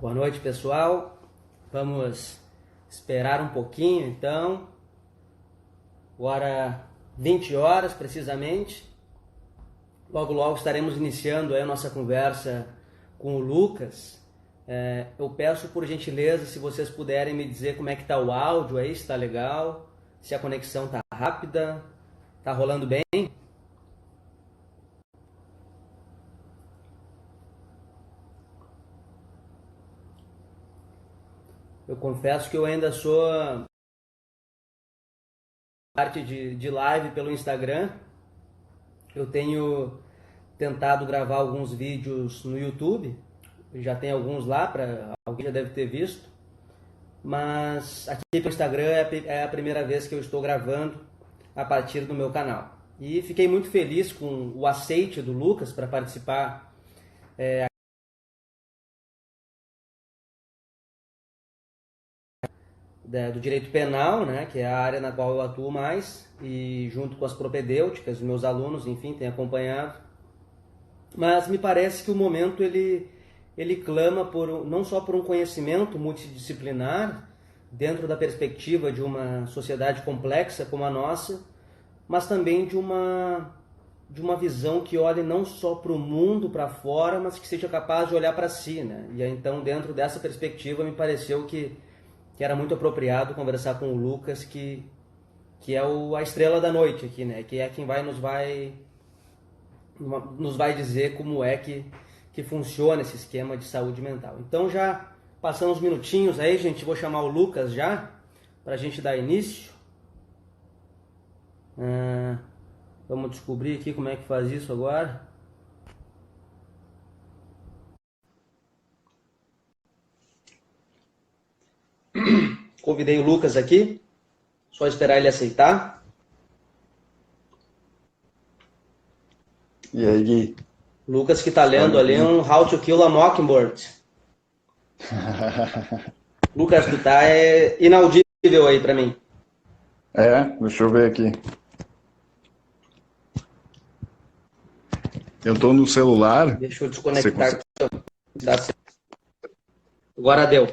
Boa noite, pessoal. Vamos esperar um pouquinho, então. Agora 20 horas, precisamente. Logo, logo estaremos iniciando aí a nossa conversa com o Lucas. Eu peço por gentileza, se vocês puderem me dizer como é que está o áudio aí, se está legal, se a conexão está rápida, está rolando bem. Eu confesso que eu ainda sou parte de live pelo Instagram. Eu tenho tentado gravar alguns vídeos no YouTube, já tem alguns lá, para alguém já deve ter visto, mas aqui pelo Instagram é a primeira vez que eu estou gravando a partir do meu canal. E fiquei muito feliz com o aceite do Lucas para participar do direito penal, né, que é a área na qual eu atuo mais, e junto com as propedêuticas, os meus alunos, enfim, têm acompanhado. Mas me parece que o momento ele clama não só por um conhecimento multidisciplinar dentro da perspectiva de uma sociedade complexa como a nossa, mas também de uma visão que olhe não só para o mundo, para fora, mas que seja capaz de olhar para si, né? E então, dentro dessa perspectiva, me pareceu que era muito apropriado conversar com o Lucas, que é a estrela da noite aqui, né? Que é quem nos vai dizer como é que funciona esse esquema de saúde mental. Então já passamos uns minutinhos aí, gente, vou chamar o Lucas já, para a gente dar início. Vamos descobrir aqui como é que faz isso agora. Convidei o Lucas aqui, só esperar ele aceitar. E aí, Gui? Lucas que tá Você tá me lendo ali ouvindo? um How to Kill a Mockingbird. Lucas, tu tá inaudível aí para mim. Deixa eu ver aqui. Eu tô no celular. Deixa eu Você desconectar. Agora deu.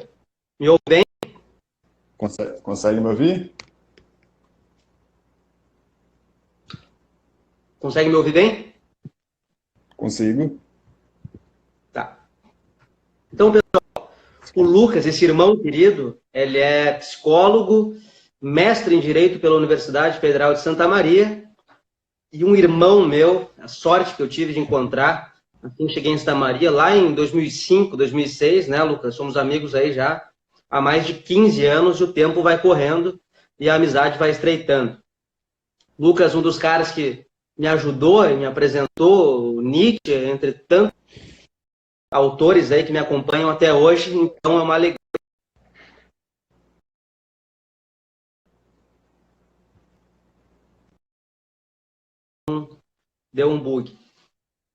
Me ouve bem? consegue me ouvir? Consegue me ouvir bem? Consigo. Tá. Então, o Lucas, esse irmão querido, ele é psicólogo, mestre em Direito pela Universidade Federal de Santa Maria, e um irmão meu, a sorte que eu tive de encontrar, assim cheguei em Santa Maria, lá em 2005, 2006, né, Lucas? Somos amigos aí já há mais de 15 anos, e o tempo vai correndo e a amizade vai estreitando. Lucas, um dos caras que me ajudou e me apresentou, Nietzsche, entre tantos autores aí que me acompanham até hoje, então é uma alegria. Deu um bug.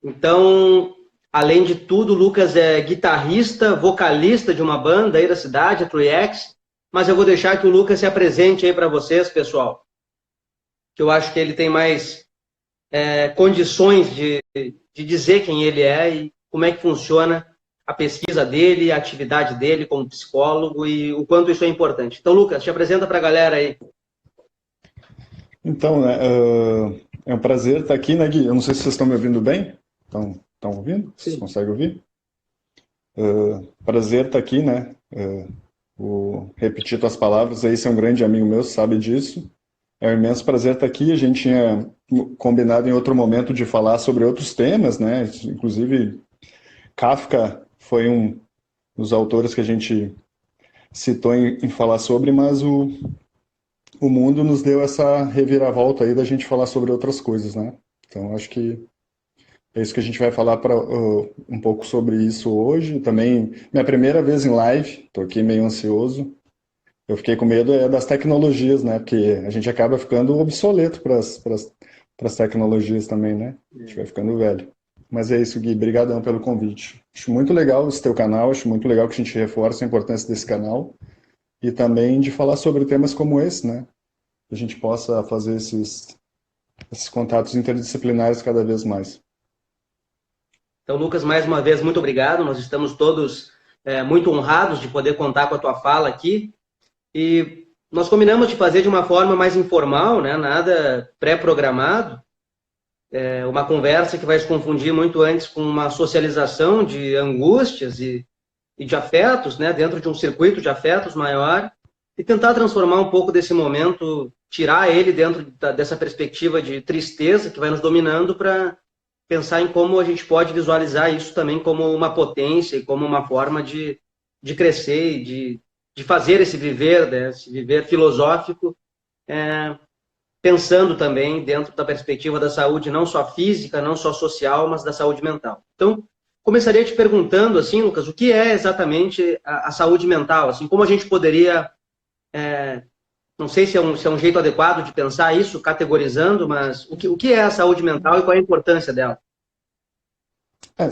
Então, além de tudo, o Lucas é guitarrista, vocalista de uma banda aí da cidade, a Triex, mas eu vou deixar que o Lucas se apresente aí para vocês, pessoal, que eu acho que ele tem mais condições de dizer quem ele é e como é que funciona a pesquisa dele, a atividade dele como psicólogo e o quanto isso é importante. Então, Lucas, te apresenta para a galera aí. Então, né, é um prazer estar aqui, né, Gui? Eu não sei se vocês estão me ouvindo bem. Estão ouvindo? Vocês Sim. conseguem ouvir? Prazer estar aqui, né? Vou repetir tuas palavras aí, você é um grande amigo meu, sabe disso. É um imenso prazer estar aqui. A gente tinha combinado em outro momento de falar sobre outros temas, né? Inclusive, Kafka foi um dos autores que a gente citou em falar sobre, mas o mundo nos deu essa reviravolta aí da gente falar sobre outras coisas, né? Então, acho que é isso que a gente vai falar um pouco sobre isso hoje. Também, minha primeira vez em live, estou aqui meio ansioso. Eu fiquei com medo das tecnologias, né? Porque a gente acaba ficando obsoleto para as tecnologias também, né? A gente vai ficando velho. Mas é isso, Gui. Brigadão pelo convite. Acho muito legal esse teu canal, acho muito legal que a gente reforce a importância desse canal e também de falar sobre temas como esse, né? Que a gente possa fazer esses contatos interdisciplinares cada vez mais. Então, Lucas, mais uma vez, muito obrigado. Nós estamos todos muito honrados de poder contar com a tua fala aqui. E nós combinamos de fazer de uma forma mais informal, né? Nada pré-programado, uma conversa que vai se confundir muito antes com uma socialização de angústias e de afetos, né? Dentro de um circuito de afetos maior, e tentar transformar um pouco desse momento, tirar ele dentro dessa perspectiva de tristeza que vai nos dominando, para pensar em como a gente pode visualizar isso também como uma potência e como uma forma de crescer e de fazer esse viver, né, esse viver filosófico, pensando também dentro da perspectiva da saúde, não só física, não só social, mas da saúde mental. Então, começaria te perguntando, assim, Lucas, o que é exatamente a saúde mental? Assim, como a gente poderia, não sei se é um jeito adequado de pensar isso, categorizando, mas o que é a saúde mental e qual é a importância dela?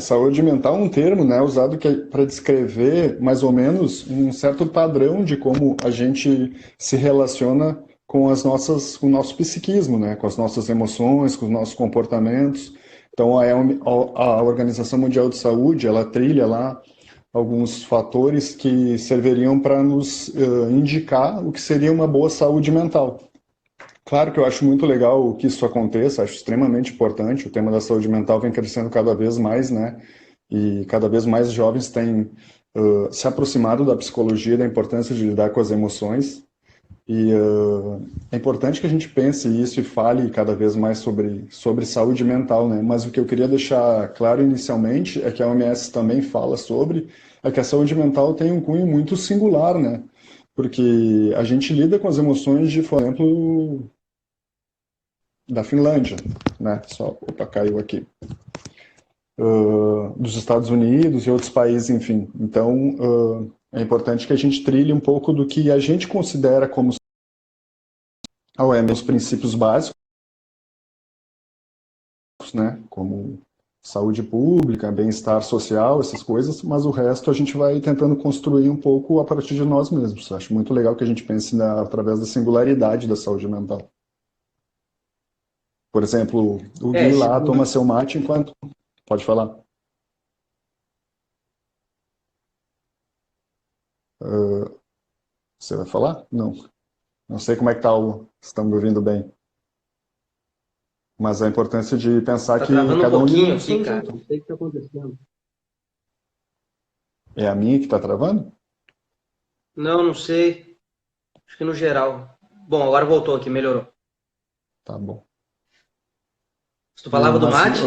Saúde mental é um termo, né, usado para descrever mais ou menos um certo padrão de como a gente se relaciona com com o nosso psiquismo, né, com as nossas emoções, com os nossos comportamentos. Então, a Organização Mundial de Saúde, ela trilha lá alguns fatores que serviriam para nos indicar o que seria uma boa saúde mental. Claro que eu acho muito legal que isso aconteça, acho extremamente importante. O tema da saúde mental vem crescendo cada vez mais, né? E cada vez mais jovens têm se aproximado da psicologia e da importância de lidar com as emoções. E é importante que a gente pense isso e fale cada vez mais sobre saúde mental, né? Mas o que eu queria deixar claro inicialmente é que a OMS também fala é que a saúde mental tem um cunho muito singular, né? Porque a gente lida com as emoções de, por exemplo, da Finlândia, né? Opa, caiu aqui. Dos Estados Unidos e outros países, enfim. Então, é importante que a gente trilhe um pouco do que a gente considera como a OMS, os princípios básicos, né? Como saúde pública, bem-estar social, essas coisas, mas o resto a gente vai tentando construir um pouco a partir de nós mesmos. Acho muito legal que a gente pense através da singularidade da saúde mental. Por exemplo, o Gui lá toma seu mate enquanto... Pode falar. Você vai falar? Não. Não sei como é que está estão me ouvindo bem. Mas a importância de pensar que cada um lida do seu jeito. Não sei o que está acontecendo. É a minha que está travando? Não sei. Acho que no geral. Bom, agora voltou aqui, melhorou. Tá bom. Tu falava do mate?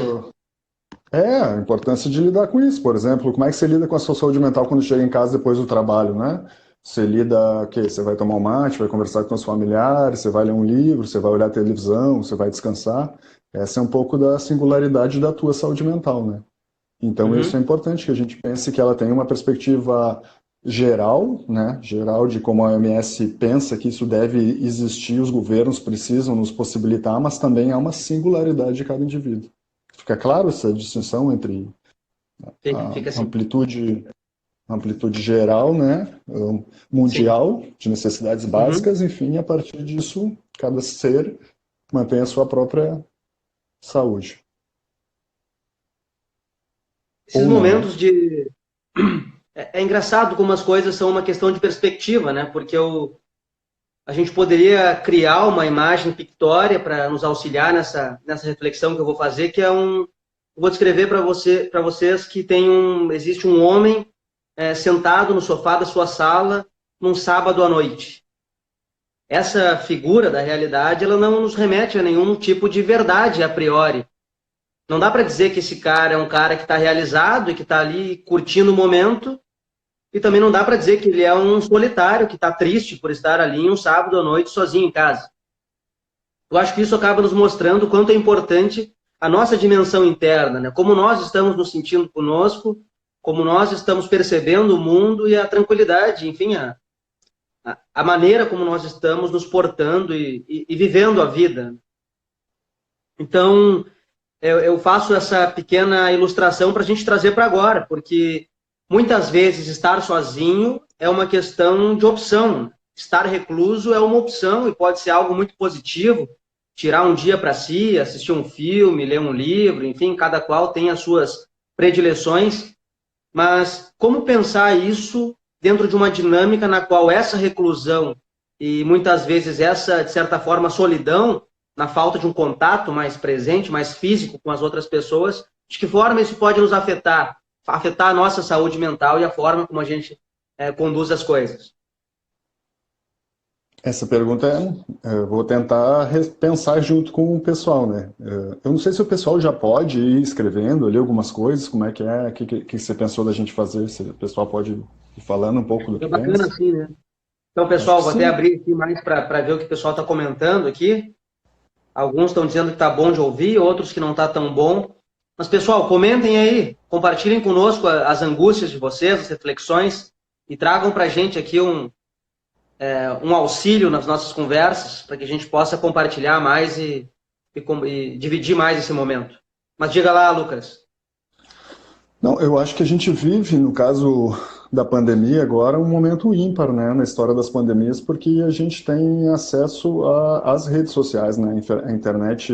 A importância de lidar com isso. Por exemplo, como é que você lida com a sua saúde mental quando chega em casa depois do trabalho, né? Você lida, você vai tomar um mate, vai conversar com os familiares, você vai ler um livro, você vai olhar a televisão, você vai descansar. Essa é um pouco da singularidade da tua saúde mental, né? Então, isso é importante que a gente pense que ela tem uma perspectiva geral, né? Geral de como a OMS pensa que isso deve existir, os governos precisam nos possibilitar, mas também há uma singularidade de cada indivíduo. Fica claro essa distinção entre Fica assim. amplitude geral, né, mundial, sim, de necessidades básicas, enfim, a partir disso, cada ser mantém a sua própria saúde. Esses momentos de... É engraçado como as coisas são uma questão de perspectiva, né? Porque a gente poderia criar uma imagem pictória para nos auxiliar nessa reflexão que eu vou fazer, que é eu vou descrever para vocês que existe um homem sentado no sofá da sua sala num sábado à noite. Essa figura da realidade, ela não nos remete a nenhum tipo de verdade a priori. Não dá para dizer que esse cara é um cara que está realizado e que está ali curtindo o momento, e também não dá para dizer que ele é um solitário que está triste por estar ali um sábado à noite sozinho em casa. Eu acho que isso acaba nos mostrando o quanto é importante a nossa dimensão interna, né? Como nós estamos nos sentindo conosco, como nós estamos percebendo o mundo e a tranquilidade, enfim, a maneira como nós estamos nos portando e vivendo a vida. Então, eu faço essa pequena ilustração para a gente trazer para agora, porque muitas vezes estar sozinho é uma questão de opção. Estar recluso é uma opção e pode ser algo muito positivo. Tirar um dia para si, assistir um filme, ler um livro, enfim, cada qual tem as suas predileções. Mas como pensar isso dentro de uma dinâmica na qual essa reclusão e muitas vezes essa, de certa forma, solidão, na falta de um contato mais presente, mais físico com as outras pessoas, de que forma isso pode nos afetar, afetar a nossa saúde mental e a forma como a gente conduz as coisas? Essa pergunta eu vou tentar pensar junto com o pessoal, né? Eu não sei se o pessoal já pode ir escrevendo ali algumas coisas, como é que é, o que você pensou da gente fazer, se o pessoal pode ir falando um pouco do É que bacana pensa. assim, né? Então, Acho pessoal, que vou até sim. abrir aqui mais para ver o que o pessoal está comentando aqui. Alguns estão dizendo que está bom de ouvir, outros que não está tão bom. Mas, pessoal, comentem aí, compartilhem conosco as angústias de vocês, as reflexões, e tragam para a gente aqui um auxílio nas nossas conversas, para que a gente possa compartilhar mais e dividir mais esse momento. Mas diga lá, Lucas. Não, eu acho que a gente vive, no caso da pandemia agora, um momento ímpar, né, na história das pandemias, porque a gente tem acesso às redes sociais, né, a internet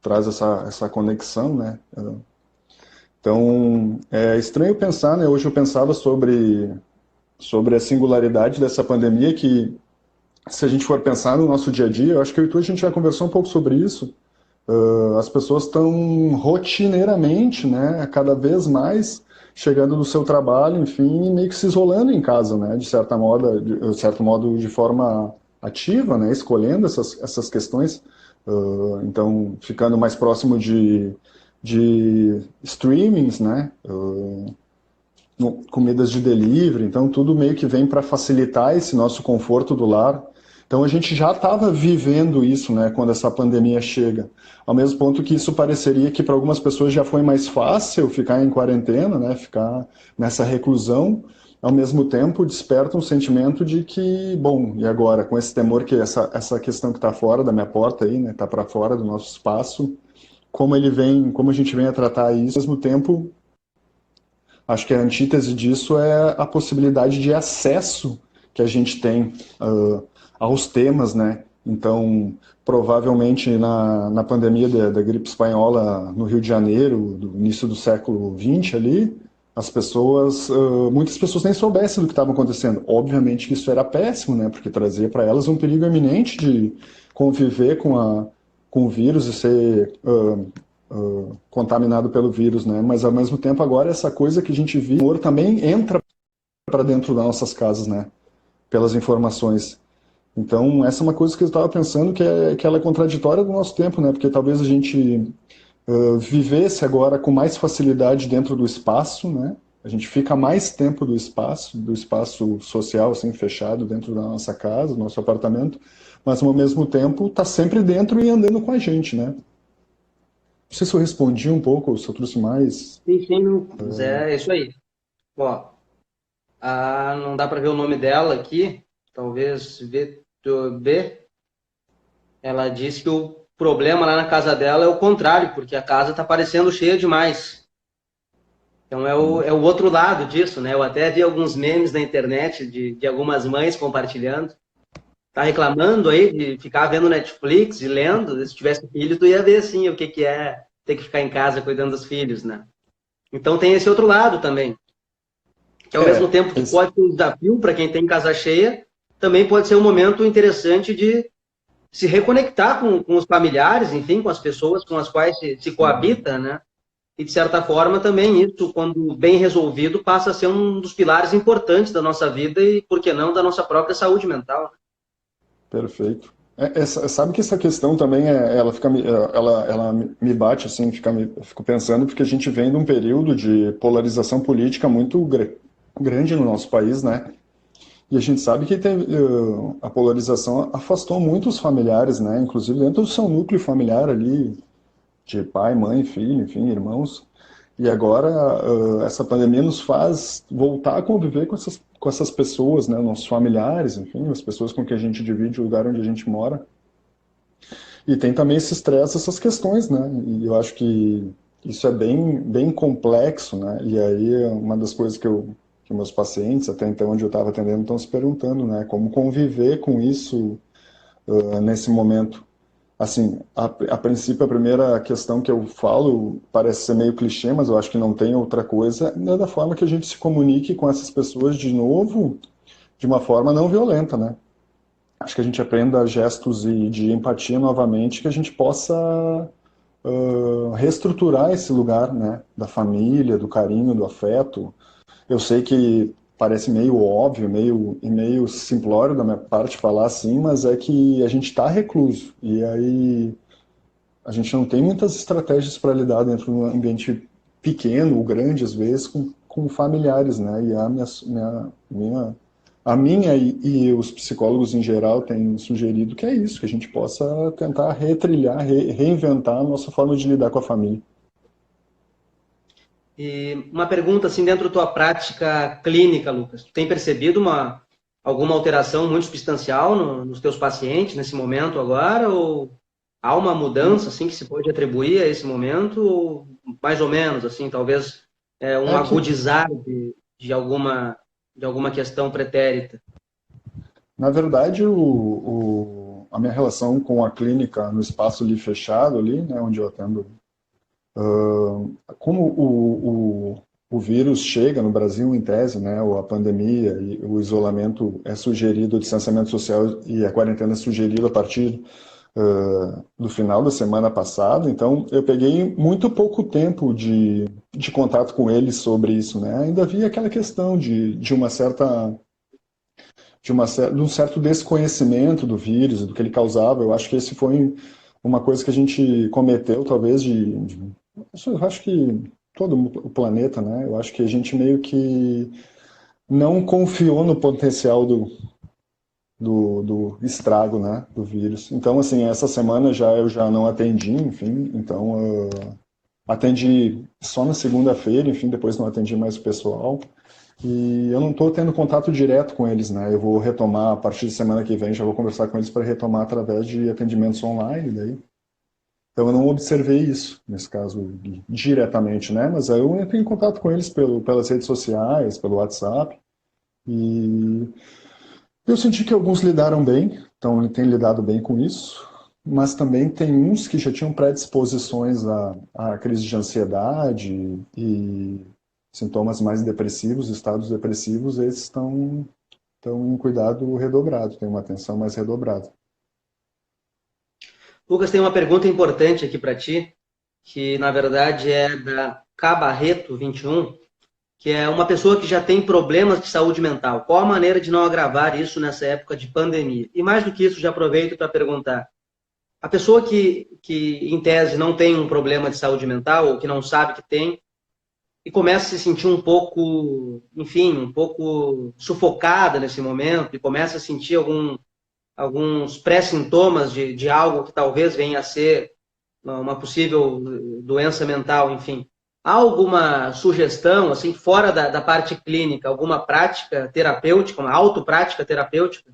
traz essa conexão, né. Então, é estranho pensar, né, hoje eu pensava sobre a singularidade dessa pandemia, que se a gente for pensar no nosso dia a dia, eu acho que eu e tu, a gente já conversou um pouco sobre isso. As pessoas estão rotineiramente, né, cada vez mais chegando do seu trabalho, enfim, e meio que se isolando em casa, né, de certo modo de forma ativa, né, escolhendo essas questões. Então, ficando mais próximo de streamings, né, comidas de delivery, então tudo meio que vem para facilitar esse nosso conforto do lar. Então a gente já estava vivendo isso, né, quando essa pandemia chega. Ao mesmo ponto que isso pareceria que para algumas pessoas já foi mais fácil ficar em quarentena, né, ficar nessa reclusão, ao mesmo tempo desperta um sentimento de que, bom, e agora com esse temor que essa questão que está fora da minha porta aí, né, está para fora do nosso espaço, como a gente vem a tratar isso, ao mesmo tempo acho que a antítese disso é a possibilidade de acesso que a gente tem aos temas, né? Então, provavelmente na pandemia da gripe espanhola no Rio de Janeiro, do início do século XX ali, as pessoas, muitas pessoas nem soubessem do que estava acontecendo. Obviamente que isso era péssimo, né? Porque trazia para elas um perigo iminente de conviver com o vírus e ser contaminado pelo vírus, né? Mas ao mesmo tempo agora essa coisa que a gente vive, o humor também entra para dentro das nossas casas, né? Pelas informações. Então essa é uma coisa que eu estava pensando que ela é contraditória do nosso tempo, né? Porque talvez a gente vivesse agora com mais facilidade dentro do espaço, né? A gente fica mais tempo do espaço social, assim, fechado dentro da nossa casa, do nosso apartamento, mas ao mesmo tempo está sempre dentro e andando com a gente, né? Não sei se eu respondi um pouco, se eu trouxe mais. Sim, sim, Lucas, é isso aí. Ó, não dá para ver o nome dela aqui, talvez B. Ela disse que o problema lá na casa dela é o contrário, porque a casa está parecendo cheia demais. Então é o outro lado disso, né? Eu até vi alguns memes na internet de algumas mães compartilhando. Tá reclamando aí de ficar vendo Netflix e lendo. Se tivesse filho, tu ia ver assim o que que é ter que ficar em casa cuidando dos filhos, né? Então tem esse outro lado também, que ao mesmo É, tempo que pode ser um desafio para quem tem casa cheia, também pode ser um momento interessante de se reconectar com os familiares, enfim, com as pessoas com as quais se coabita, né? E, de certa forma, também isso, quando bem resolvido, passa a ser um dos pilares importantes da nossa vida e, por que não, da nossa própria saúde mental. perfeito. Sabe que essa questão também ela fica ela me bate assim, eu fico pensando porque a gente vem de um período de polarização política muito grande no nosso país, né? E a gente sabe que a polarização afastou muitos familiares, né? Inclusive dentro do seu núcleo familiar ali, de pai, mãe, filho, enfim, irmãos. E agora essa pandemia nos faz voltar a conviver com essas pessoas, né? Nossos familiares, enfim, as pessoas com quem a gente divide o lugar onde a gente mora. E tem também esse estresse, essas questões, né? E eu acho que isso é bem complexo, né? E aí uma das coisas que meus pacientes, até então onde eu estava atendendo, estão se perguntando, né? Como conviver com isso nesse momento. assim, a princípio, a primeira questão que eu falo parece ser meio clichê, mas eu acho que não tem outra coisa, é da forma que a gente se comunique com essas pessoas de novo, de uma forma não violenta, né? Acho que a gente aprenda gestos e de empatia novamente, que a gente possa reestruturar esse lugar, né? Da família, do carinho, do afeto. Eu sei que parece meio óbvio, meio simplório da minha parte falar assim, mas é que a gente está recluso. E aí a gente não tem muitas estratégias para lidar dentro de um ambiente pequeno ou grande, às vezes, com familiares, né? E a minha e os psicólogos em geral têm sugerido que é isso, que a gente possa tentar retrilhar, reinventar a nossa forma de lidar com a família. E uma pergunta assim, dentro da tua prática clínica, Lucas, tu tem percebido alguma alteração muito substancial nos teus pacientes nesse momento agora, ou há uma mudança assim que se pode atribuir a esse momento, ou mais ou menos assim, talvez um É que, agudizar de alguma questão pretérita? na verdade, a minha relação com a clínica no espaço ali fechado, ali, né, onde eu atendo. Como o vírus chega no Brasil, em tese, né, ou a pandemia e o isolamento é sugerido, o distanciamento social e a quarentena é sugerido a partir do final da semana passada, então eu peguei muito pouco tempo de contato com eles sobre isso, né? Ainda havia aquela questão de uma certa de um certo desconhecimento do vírus, do que ele causava. Eu acho que esse foi uma coisa que a gente cometeu, talvez, eu acho que todo o planeta, né? Eu acho que a gente meio que não confiou no potencial do estrago, né, do vírus. Então, assim, essa semana eu já não atendi, enfim, então atendi só na segunda-feira, enfim, depois não atendi mais o pessoal. E eu não estou tendo contato direto com eles, né? Eu vou retomar a partir de semana que vem, já vou conversar com eles para retomar através de atendimentos online, daí. Então eu não observei isso, nesse caso, diretamente, né? Mas aí eu entrei em contato com eles pelas redes sociais, pelo WhatsApp, e eu senti que alguns lidaram bem, então têm lidado bem com isso, mas também tem uns que já tinham predisposições à crise de ansiedade e sintomas mais depressivos, estados depressivos, esses estão em cuidado redobrado, tem uma atenção mais redobrada. Lucas, tem uma pergunta importante aqui para ti, que na verdade é da Cabarreto 21, que é uma pessoa que já tem problemas de saúde mental. Qual a maneira de não agravar isso nessa época de pandemia? E mais do que isso, já aproveito para perguntar: a pessoa que, em tese, não tem um problema de saúde mental, ou que não sabe que tem, e começa a se sentir um pouco, enfim, um pouco sufocada nesse momento, e começa a sentir alguns pré-sintomas de algo que talvez venha a ser uma possível doença mental, enfim. Há alguma sugestão, assim, fora da parte clínica, alguma prática terapêutica, uma autoprática terapêutica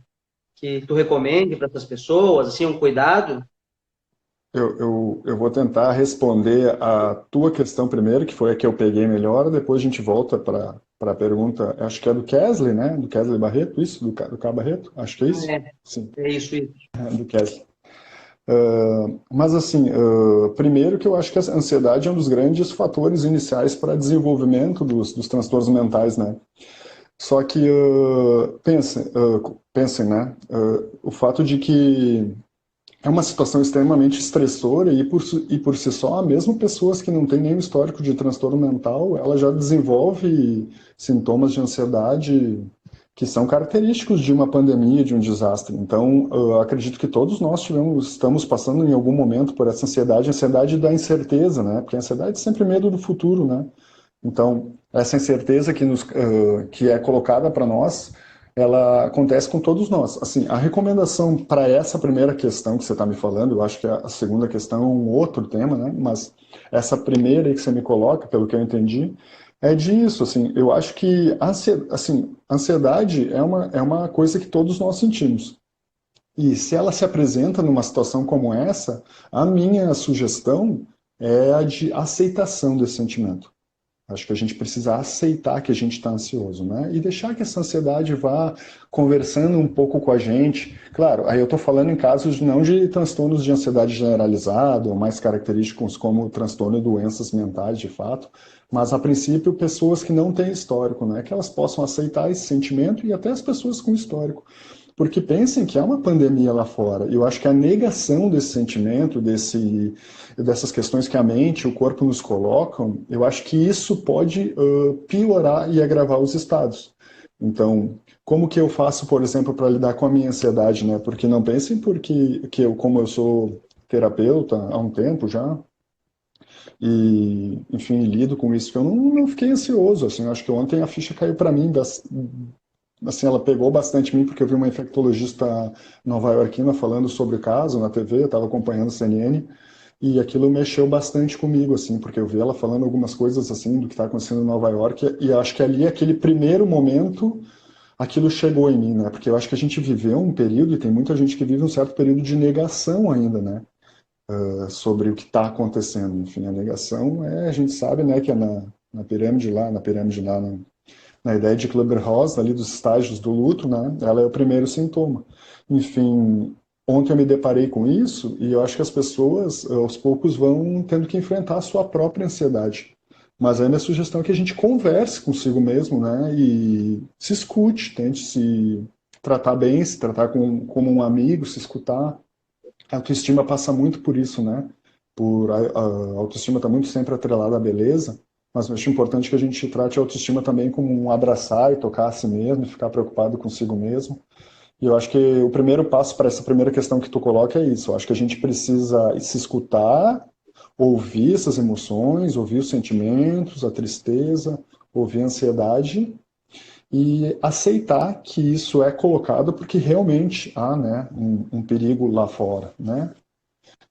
que tu recomende para essas pessoas, assim, um cuidado? Eu vou tentar responder a tua questão primeiro, que foi a que eu peguei melhor, depois a gente volta para a pergunta, acho que é do Kesley, né? Do Kesley Barreto, isso? Do K. Barreto? Acho que é isso? É, Sim, é isso, isso. do Kesley. Mas assim, primeiro que eu acho que a ansiedade é um dos grandes fatores iniciais para desenvolvimento dos transtornos mentais, né? Só que pensem, né? O fato de que é uma situação extremamente estressora e por si só, mesmo pessoas que não têm nenhum histórico de transtorno mental, ela já desenvolve sintomas de ansiedade que são característicos de uma pandemia, de um desastre. Então, eu acredito que todos nós estamos passando em algum momento por essa ansiedade da incerteza, né? Porque a ansiedade é sempre medo do futuro, né? Então, essa incerteza que é colocada para nós, ela acontece com todos nós. Assim, a recomendação para essa primeira questão que você está me falando, eu acho que a segunda questão é um outro tema, né? Mas essa primeira aí que você me coloca, pelo que eu entendi, é disso. Assim, eu acho que a ansiedade é uma coisa que todos nós sentimos. E se ela se apresenta numa situação como essa, a minha sugestão é a de aceitação desse sentimento. Acho que a gente precisa aceitar que a gente está ansioso, né? E deixar que essa ansiedade vá conversando um pouco com a gente. Claro, aí eu estou falando em casos não de transtornos de ansiedade generalizada, ou mais característicos como transtorno e doenças mentais, de fato, mas a princípio pessoas que não têm histórico, né? Que elas possam aceitar esse sentimento e até as pessoas com histórico. Porque pensem que há uma pandemia lá fora. E eu acho que a negação desse sentimento, dessas questões que a mente e o corpo nos colocam, eu acho que isso pode piorar e agravar os estados. Então, como que eu faço, por exemplo, para lidar com a minha ansiedade, né? Porque não pensem que eu, como eu sou terapeuta há um tempo já, e, enfim, lido com isso, que eu não fiquei ansioso, assim, eu acho que ontem a ficha caiu para mim assim, ela pegou bastante mim porque eu vi uma infectologista nova-iorquina falando sobre o caso na TV, eu estava acompanhando o CNN, e aquilo mexeu bastante comigo, assim, porque eu vi ela falando algumas coisas, assim, do que está acontecendo em Nova York, e eu acho que ali, aquele primeiro momento, aquilo chegou em mim, né, porque eu acho que a gente viveu um período, e tem muita gente que vive um certo período de negação ainda, né, sobre o que está acontecendo. Enfim, a negação a gente sabe, né, que é na pirâmide lá, na ideia de Kleber-Ross, ali dos estágios do luto, né, ela é o primeiro sintoma. Enfim, ontem eu me deparei com isso e eu acho que as pessoas, aos poucos, vão tendo que enfrentar a sua própria ansiedade. Mas aí minha sugestão é que a gente converse consigo mesmo, né, e se escute, tente se tratar bem, se tratar como um amigo, se escutar. A autoestima passa muito por isso, né? A autoestima está muito sempre atrelada à beleza, mas eu acho importante que a gente trate a autoestima também como um abraçar e tocar a si mesmo, e ficar preocupado consigo mesmo. E eu acho que o primeiro passo para essa primeira questão que tu coloca é isso. Eu acho que a gente precisa se escutar, ouvir essas emoções, ouvir os sentimentos, a tristeza, ouvir a ansiedade e aceitar que isso é colocado porque realmente há, né, um perigo lá fora, né?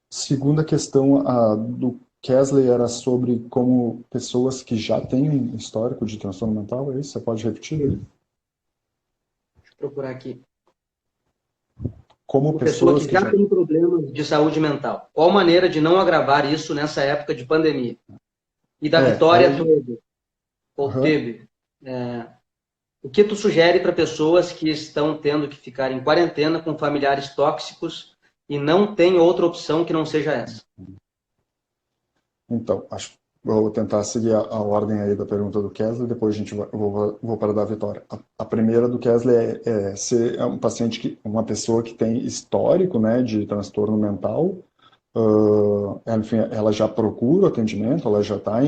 Segunda questão do Kesley era sobre como pessoas que já têm um histórico de transtorno mental, é isso? Você pode repetir aí? Deixa eu procurar aqui. Como Uma pessoa pessoas que que já já... tem problemas de saúde mental. Qual maneira de não agravar isso nessa época de pandemia? E da Vitória Aí... Tebe, ou Uhum. Tebe, o que tu sugere para pessoas que estão tendo que ficar em quarentena com familiares tóxicos e não tem outra opção que não seja essa? Então, vou tentar seguir a ordem aí da pergunta do Kesley, depois a gente vou para a da Vitória. A primeira do Kesley é ser um paciente, uma pessoa que tem histórico, né, de transtorno mental. Enfim, ela já procura o atendimento, ela já tá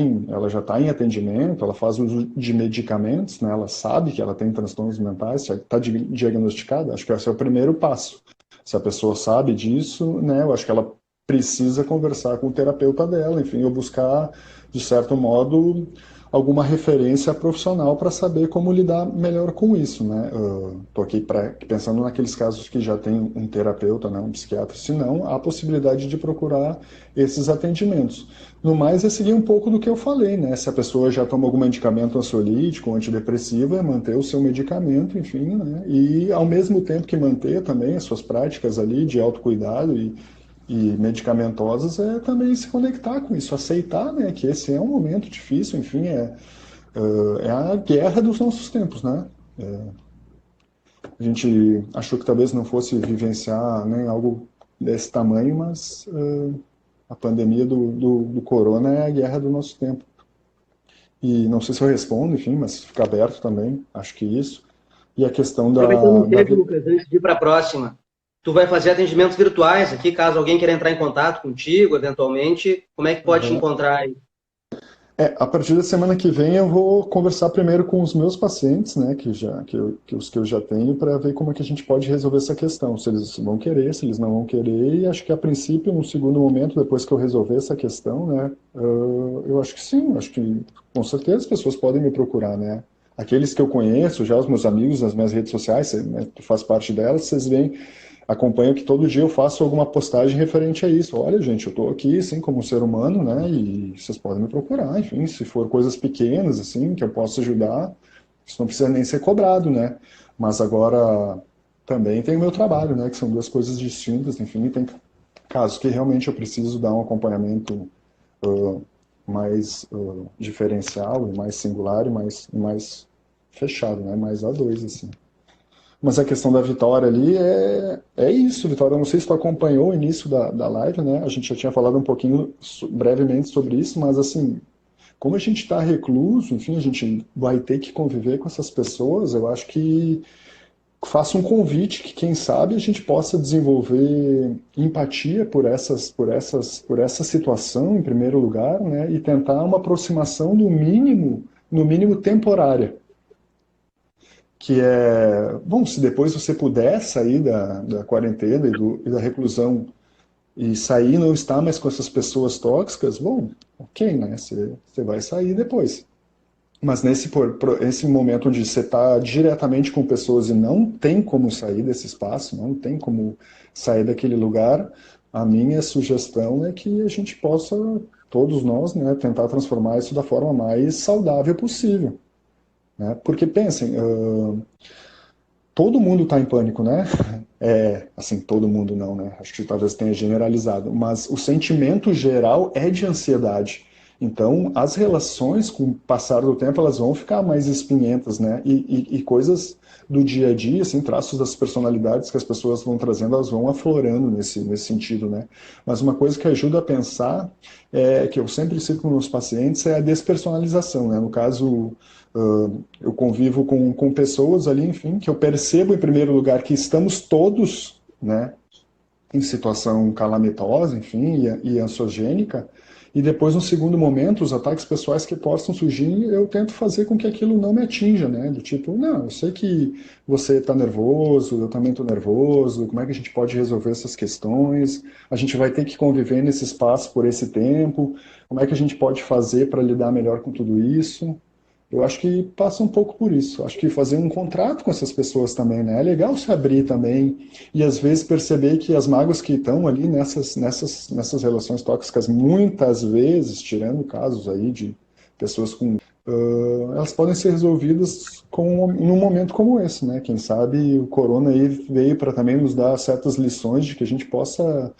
em atendimento, ela faz uso de medicamentos, né, ela sabe que ela tem transtornos mentais, já está diagnosticada, acho que esse é o primeiro passo. Se a pessoa sabe disso, né, eu acho que ela precisa conversar com o terapeuta dela, enfim, ou buscar, de certo modo, alguma referência profissional para saber como lidar melhor com isso, né? Tô aqui pensando naqueles casos que já tem um terapeuta, né, um psiquiatra. Se não, há a possibilidade de procurar esses atendimentos. No mais, é seguir um pouco do que eu falei, né? Se a pessoa já toma algum medicamento ansiolítico, antidepressivo, é manter o seu medicamento, enfim, né? E ao mesmo tempo que manter também as suas práticas ali de autocuidado e medicamentosas, é também se conectar com isso, aceitar, né, que esse é um momento difícil, enfim, é a guerra dos nossos tempos, né? A gente achou que talvez não fosse vivenciar, né, algo desse tamanho, mas a pandemia do corona é a guerra do nosso tempo. E não sei se eu respondo, enfim, mas fica aberto também, acho que isso. E a questão Aproveitando o da tempo, Lucas, antes de ir para a próxima, tu vai fazer atendimentos virtuais aqui, caso alguém queira entrar em contato contigo, eventualmente, como é que pode te Uhum. encontrar aí? A partir da semana que vem eu vou conversar primeiro com os meus pacientes, né, os que eu já tenho, para ver como é que a gente pode resolver essa questão, se eles vão querer, se eles não vão querer, e acho que a princípio, no segundo momento, depois que eu resolver essa questão, né, eu acho que sim, acho que com certeza as pessoas podem me procurar, né. Aqueles que eu conheço, já os meus amigos nas minhas redes sociais, né, tu faz parte delas, vocês veem, acompanham que todo dia eu faço alguma postagem referente a isso. Olha, gente, eu estou aqui, assim, como um ser humano, né? E vocês podem me procurar, enfim, se for coisas pequenas, assim, que eu possa ajudar, isso não precisa nem ser cobrado, né? Mas agora também tem o meu trabalho, né? Que são duas coisas distintas, enfim, tem casos que realmente eu preciso dar um acompanhamento mais diferencial, e mais singular e mais fechado, né? Mais a dois, assim. Mas a questão da Vitória ali é isso, Vitória. Eu não sei se tu acompanhou o início da live, né? A gente já tinha falado um pouquinho brevemente sobre isso, mas assim, como a gente está recluso, enfim, a gente vai ter que conviver com essas pessoas, eu acho que faço um convite que, quem sabe, a gente possa desenvolver empatia por essa situação, em primeiro lugar, né? E tentar uma aproximação no mínimo temporária, que é, bom, se depois você puder sair da quarentena e da reclusão e sair e não estar mais com essas pessoas tóxicas, bom, ok, né? Você vai sair depois. Mas esse momento onde você está diretamente com pessoas e não tem como sair desse espaço, não tem como sair daquele lugar, a minha sugestão é que a gente possa, todos nós, né, tentar transformar isso da forma mais saudável possível. Né? Porque pensem, todo mundo está em pânico, né? Assim, todo mundo não, né? Acho que talvez tenha generalizado, mas o sentimento geral é de ansiedade. Então, as relações, com o passar do tempo, elas vão ficar mais espinhentas, né? E coisas do dia a dia, assim, traços das personalidades que as pessoas vão trazendo, elas vão aflorando nesse sentido, né? Mas uma coisa que ajuda a pensar, que eu sempre cito com meus pacientes, é a despersonalização, né? No caso, eu convivo com pessoas ali, enfim, que eu percebo em primeiro lugar que estamos todos, né, em situação calamitosa, enfim, e ansiogênica, e depois, no segundo momento, os ataques pessoais que possam surgir, eu tento fazer com que aquilo não me atinja, né, do tipo, não, eu sei que você está nervoso, eu também estou nervoso, como é que a gente pode resolver essas questões? A gente vai ter que conviver nesse espaço por esse tempo, como é que a gente pode fazer para lidar melhor com tudo isso? Eu acho que passa um pouco por isso. Acho que fazer um contrato com essas pessoas também, né? É legal se abrir também e às vezes perceber que as mágoas que estão ali nessas relações tóxicas, muitas vezes, tirando casos aí de pessoas com, elas podem ser resolvidas num momento como esse, né? Quem sabe o corona aí veio para também nos dar certas lições de que a gente possa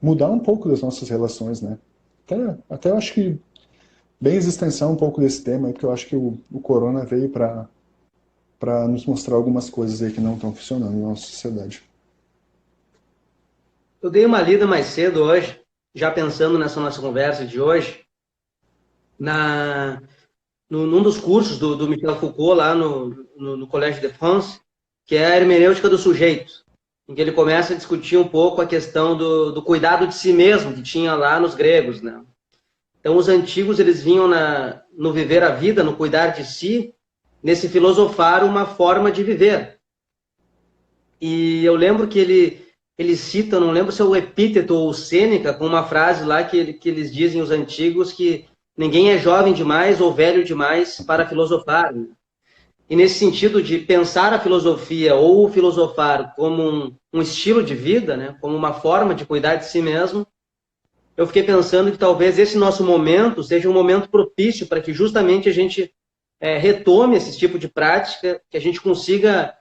mudar um pouco das nossas relações, né? Até eu acho que bem existencial um pouco desse tema, porque eu acho que o corona veio para nos mostrar algumas coisas aí que não estão funcionando na nossa sociedade. Eu dei uma lida mais cedo hoje, já pensando nessa nossa conversa de hoje, na, num dos cursos do Michel Foucault, lá no Collège de France, que é a hermenêutica do sujeito, em que ele começa a discutir um pouco a questão do cuidado de si mesmo, que tinha lá nos gregos, né? Então, os antigos, eles vinham no viver a vida, no cuidar de si, nesse filosofar uma forma de viver. E eu lembro que ele cita, não lembro se é o Epíteto ou o Sêneca, com uma frase lá que eles dizem, os antigos, que ninguém é jovem demais ou velho demais para filosofar. E nesse sentido de pensar a filosofia ou filosofar como um estilo de vida, né, como uma forma de cuidar de si mesmo, eu fiquei pensando que talvez esse nosso momento seja um momento propício para que justamente a gente retome esse tipo de prática, que a gente consiga,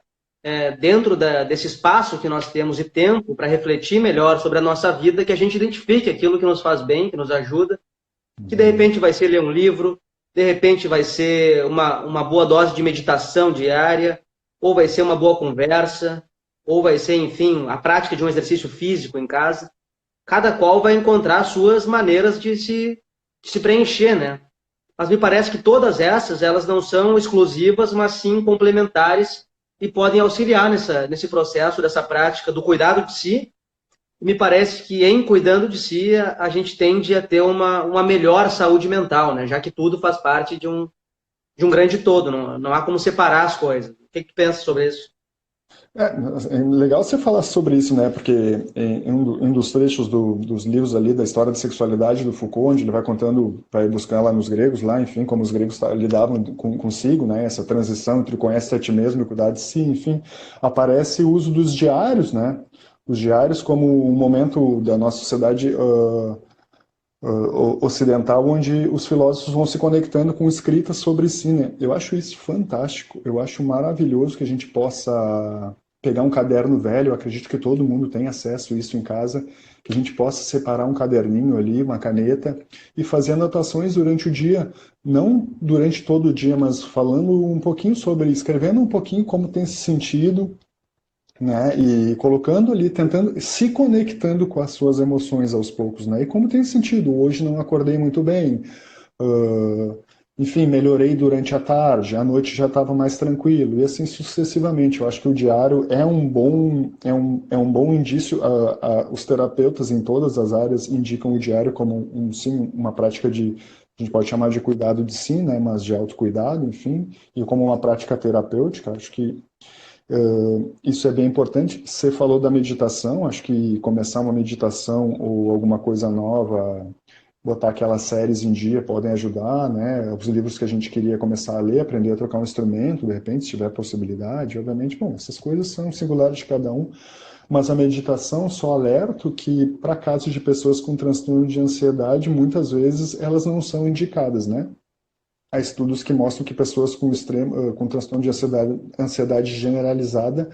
dentro desse espaço que nós temos e tempo para refletir melhor sobre a nossa vida, que a gente identifique aquilo que nos faz bem, que nos ajuda, que de repente vai ser ler um livro, de repente vai ser uma boa dose de meditação diária, ou vai ser uma boa conversa, ou vai ser, enfim, a prática de um exercício físico em casa. Cada qual vai encontrar suas maneiras de se preencher, né? Mas me parece que todas essas, elas não são exclusivas, mas sim complementares e podem auxiliar nesse processo, dessa prática do cuidado de si. E me parece que em cuidando de si, a gente tende a ter uma melhor saúde mental, né? Já que tudo faz parte de um grande todo, não há como separar as coisas. O que tu pensa sobre isso? É legal você falar sobre isso, né? Porque em um dos trechos dos livros ali da história da sexualidade do Foucault, onde ele vai contando, vai buscar lá nos gregos, lá, enfim, como os gregos lidavam consigo, né? Essa transição entre conhece a ti mesmo e cuidar de si, enfim, aparece o uso dos diários, né? Os diários como um momento da nossa sociedade ocidental, onde os filósofos vão se conectando com escritas sobre si, né? Eu acho isso fantástico, eu acho maravilhoso que a gente possa pegar um caderno velho, eu acredito que todo mundo tem acesso a isso em casa, que a gente possa separar um caderninho ali, uma caneta, e fazer anotações durante o dia, não durante todo o dia, mas falando um pouquinho sobre, escrevendo um pouquinho como tem se sentido, né? E colocando ali, tentando, se conectando com as suas emoções aos poucos, né? E como tem sentido, hoje não acordei muito bem, uh, enfim, melhorei durante a tarde, à noite já estava mais tranquilo, e assim sucessivamente. Eu acho que o diário é um bom indício. Os terapeutas em todas as áreas indicam o diário como sim, uma prática de, a gente pode chamar de cuidado de si, né? Mas de autocuidado, enfim, e como uma prática terapêutica. Acho que isso é bem importante. Você falou da meditação, acho que começar uma meditação ou alguma coisa nova, botar aquelas séries em dia podem ajudar, né? Os livros que a gente queria começar a ler, aprender a tocar um instrumento, de repente, se tiver possibilidade, obviamente, bom, essas coisas são singulares de cada um, mas a meditação, só alerto que para casos de pessoas com transtorno de ansiedade, muitas vezes elas não são indicadas, né? Há estudos que mostram que pessoas com transtorno de ansiedade generalizada,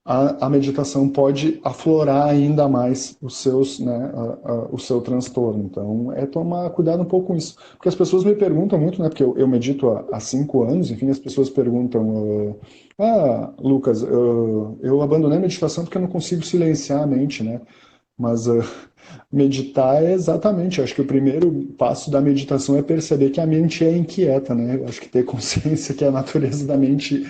a meditação pode aflorar ainda mais né, o seu transtorno. Então, é tomar cuidado um pouco com isso. Porque as pessoas me perguntam muito, né, porque eu medito há 5 anos, enfim, as pessoas perguntam, Lucas, eu abandonei a meditação porque eu não consigo silenciar a mente, né? Mas meditar é exatamente, acho que o primeiro passo da meditação é perceber que a mente é inquieta, né? Eu acho que ter consciência que a natureza da mente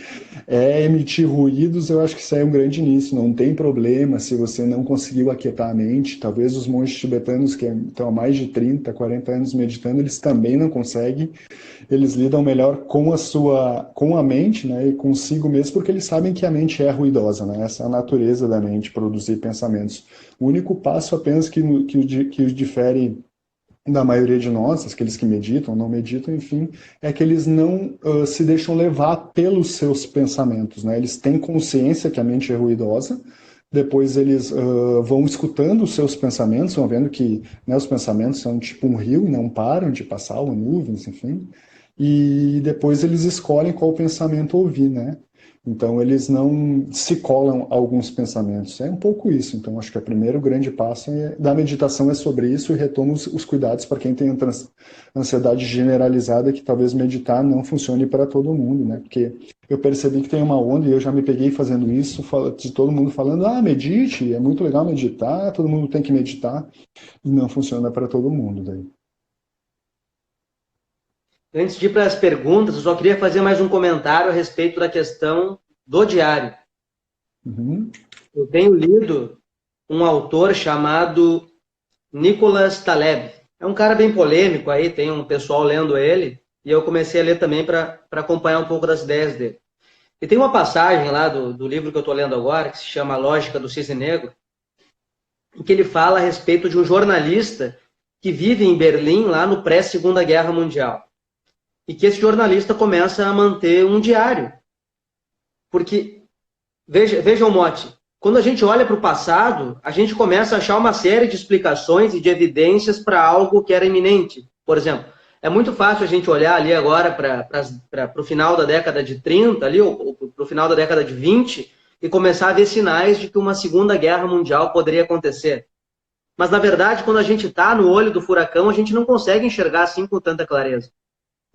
é emitir ruídos, eu acho que isso aí é um grande início. Não tem problema se você não conseguiu aquietar a mente. Talvez os monges tibetanos que estão há mais de 30, 40 anos meditando, eles também não conseguem. Eles lidam melhor com a mente, né, e consigo mesmo, porque eles sabem que a mente é ruidosa, né? Essa é a natureza da mente, produzir pensamentos. O único passo apenas que os difere da maioria de nós, aqueles que meditam, não meditam, enfim, é que eles não se deixam levar pelos seus pensamentos, né? Eles têm consciência que a mente é ruidosa, depois eles vão escutando os seus pensamentos, vão vendo que, né, os pensamentos são tipo um rio e não param de passar, ou nuvens, enfim, e depois eles escolhem qual pensamento ouvir, né? Então eles não se colam a alguns pensamentos. É um pouco isso. Então acho que o primeiro grande passo da meditação é sobre isso, e retoma os cuidados para quem tem ansiedade generalizada, que talvez meditar não funcione para todo mundo, né? Porque eu percebi que tem uma onda, e eu já me peguei fazendo isso, de todo mundo falando, medite, é muito legal meditar, todo mundo tem que meditar, e não funciona para todo mundo daí. Antes de ir para as perguntas, eu só queria fazer mais um comentário a respeito da questão do diário. Uhum. Eu tenho lido um autor chamado Nicholas Taleb. É um cara bem polêmico aí, tem um pessoal lendo ele, e eu comecei a ler também para acompanhar um pouco das ideias dele. E tem uma passagem lá do livro que eu estou lendo agora, que se chama A Lógica do Cisne Negro, em que ele fala a respeito de um jornalista que vive em Berlim, lá no pré-Segunda Guerra Mundial. E que esse jornalista começa a manter um diário. Porque, veja o mote, quando a gente olha para o passado, a gente começa a achar uma série de explicações e de evidências para algo que era iminente. Por exemplo, é muito fácil a gente olhar ali agora para o final da década de 30, ali, ou para o final da década de 20, e começar a ver sinais de que uma Segunda Guerra Mundial poderia acontecer. Mas, na verdade, quando a gente está no olho do furacão, a gente não consegue enxergar assim com tanta clareza.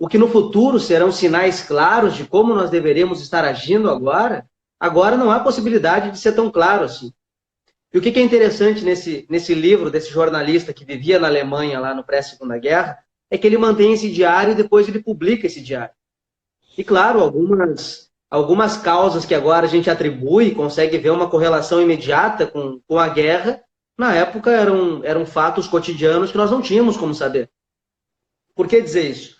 O que no futuro serão sinais claros de como nós deveríamos estar agindo agora não há possibilidade de ser tão claro assim. E o que é interessante nesse livro desse jornalista que vivia na Alemanha lá no pré-Segunda Guerra, é que ele mantém esse diário e depois ele publica esse diário. E claro, algumas causas que agora a gente atribui, consegue ver uma correlação imediata com a guerra, na época eram fatos cotidianos que nós não tínhamos como saber. Por que dizer isso?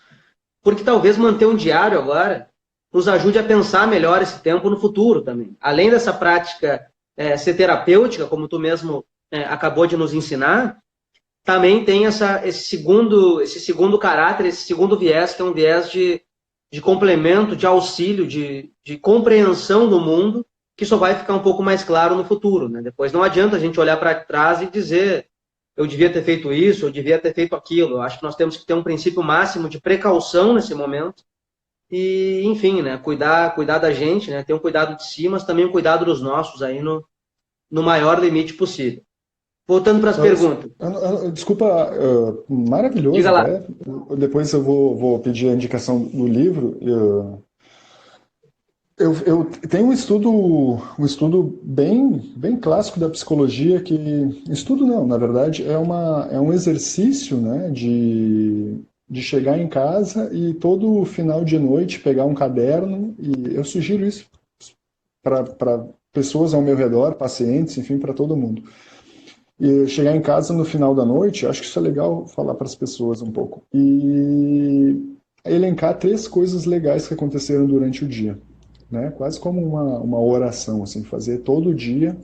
Porque talvez manter um diário agora nos ajude a pensar melhor esse tempo no futuro também. Além dessa prática ser terapêutica, como tu mesmo acabou de nos ensinar, também tem esse segundo caráter, esse segundo viés, que é um viés de complemento, de auxílio, de compreensão do mundo, que só vai ficar um pouco mais claro no futuro, né? Depois não adianta a gente olhar para trás e dizer eu devia ter feito isso, eu devia ter feito aquilo. Eu acho que nós temos que ter um princípio máximo de precaução nesse momento e, enfim, né, cuidar da gente, né, ter um cuidado de si, mas também um cuidado dos nossos aí no maior limite possível. Voltando para as perguntas. Desculpa, maravilhoso Diga lá. até. Depois eu vou pedir a indicação do livro. Eu tenho um estudo bem clássico da psicologia que... Estudo não, na verdade, é um exercício, né, de chegar em casa e todo final de noite pegar um caderno, e eu sugiro isso para pessoas ao meu redor, pacientes, enfim, para todo mundo. E chegar em casa no final da noite, acho que isso é legal falar para as pessoas um pouco. E elencar 3 coisas legais que aconteceram durante o dia, né? Quase como uma oração, assim, fazer todo dia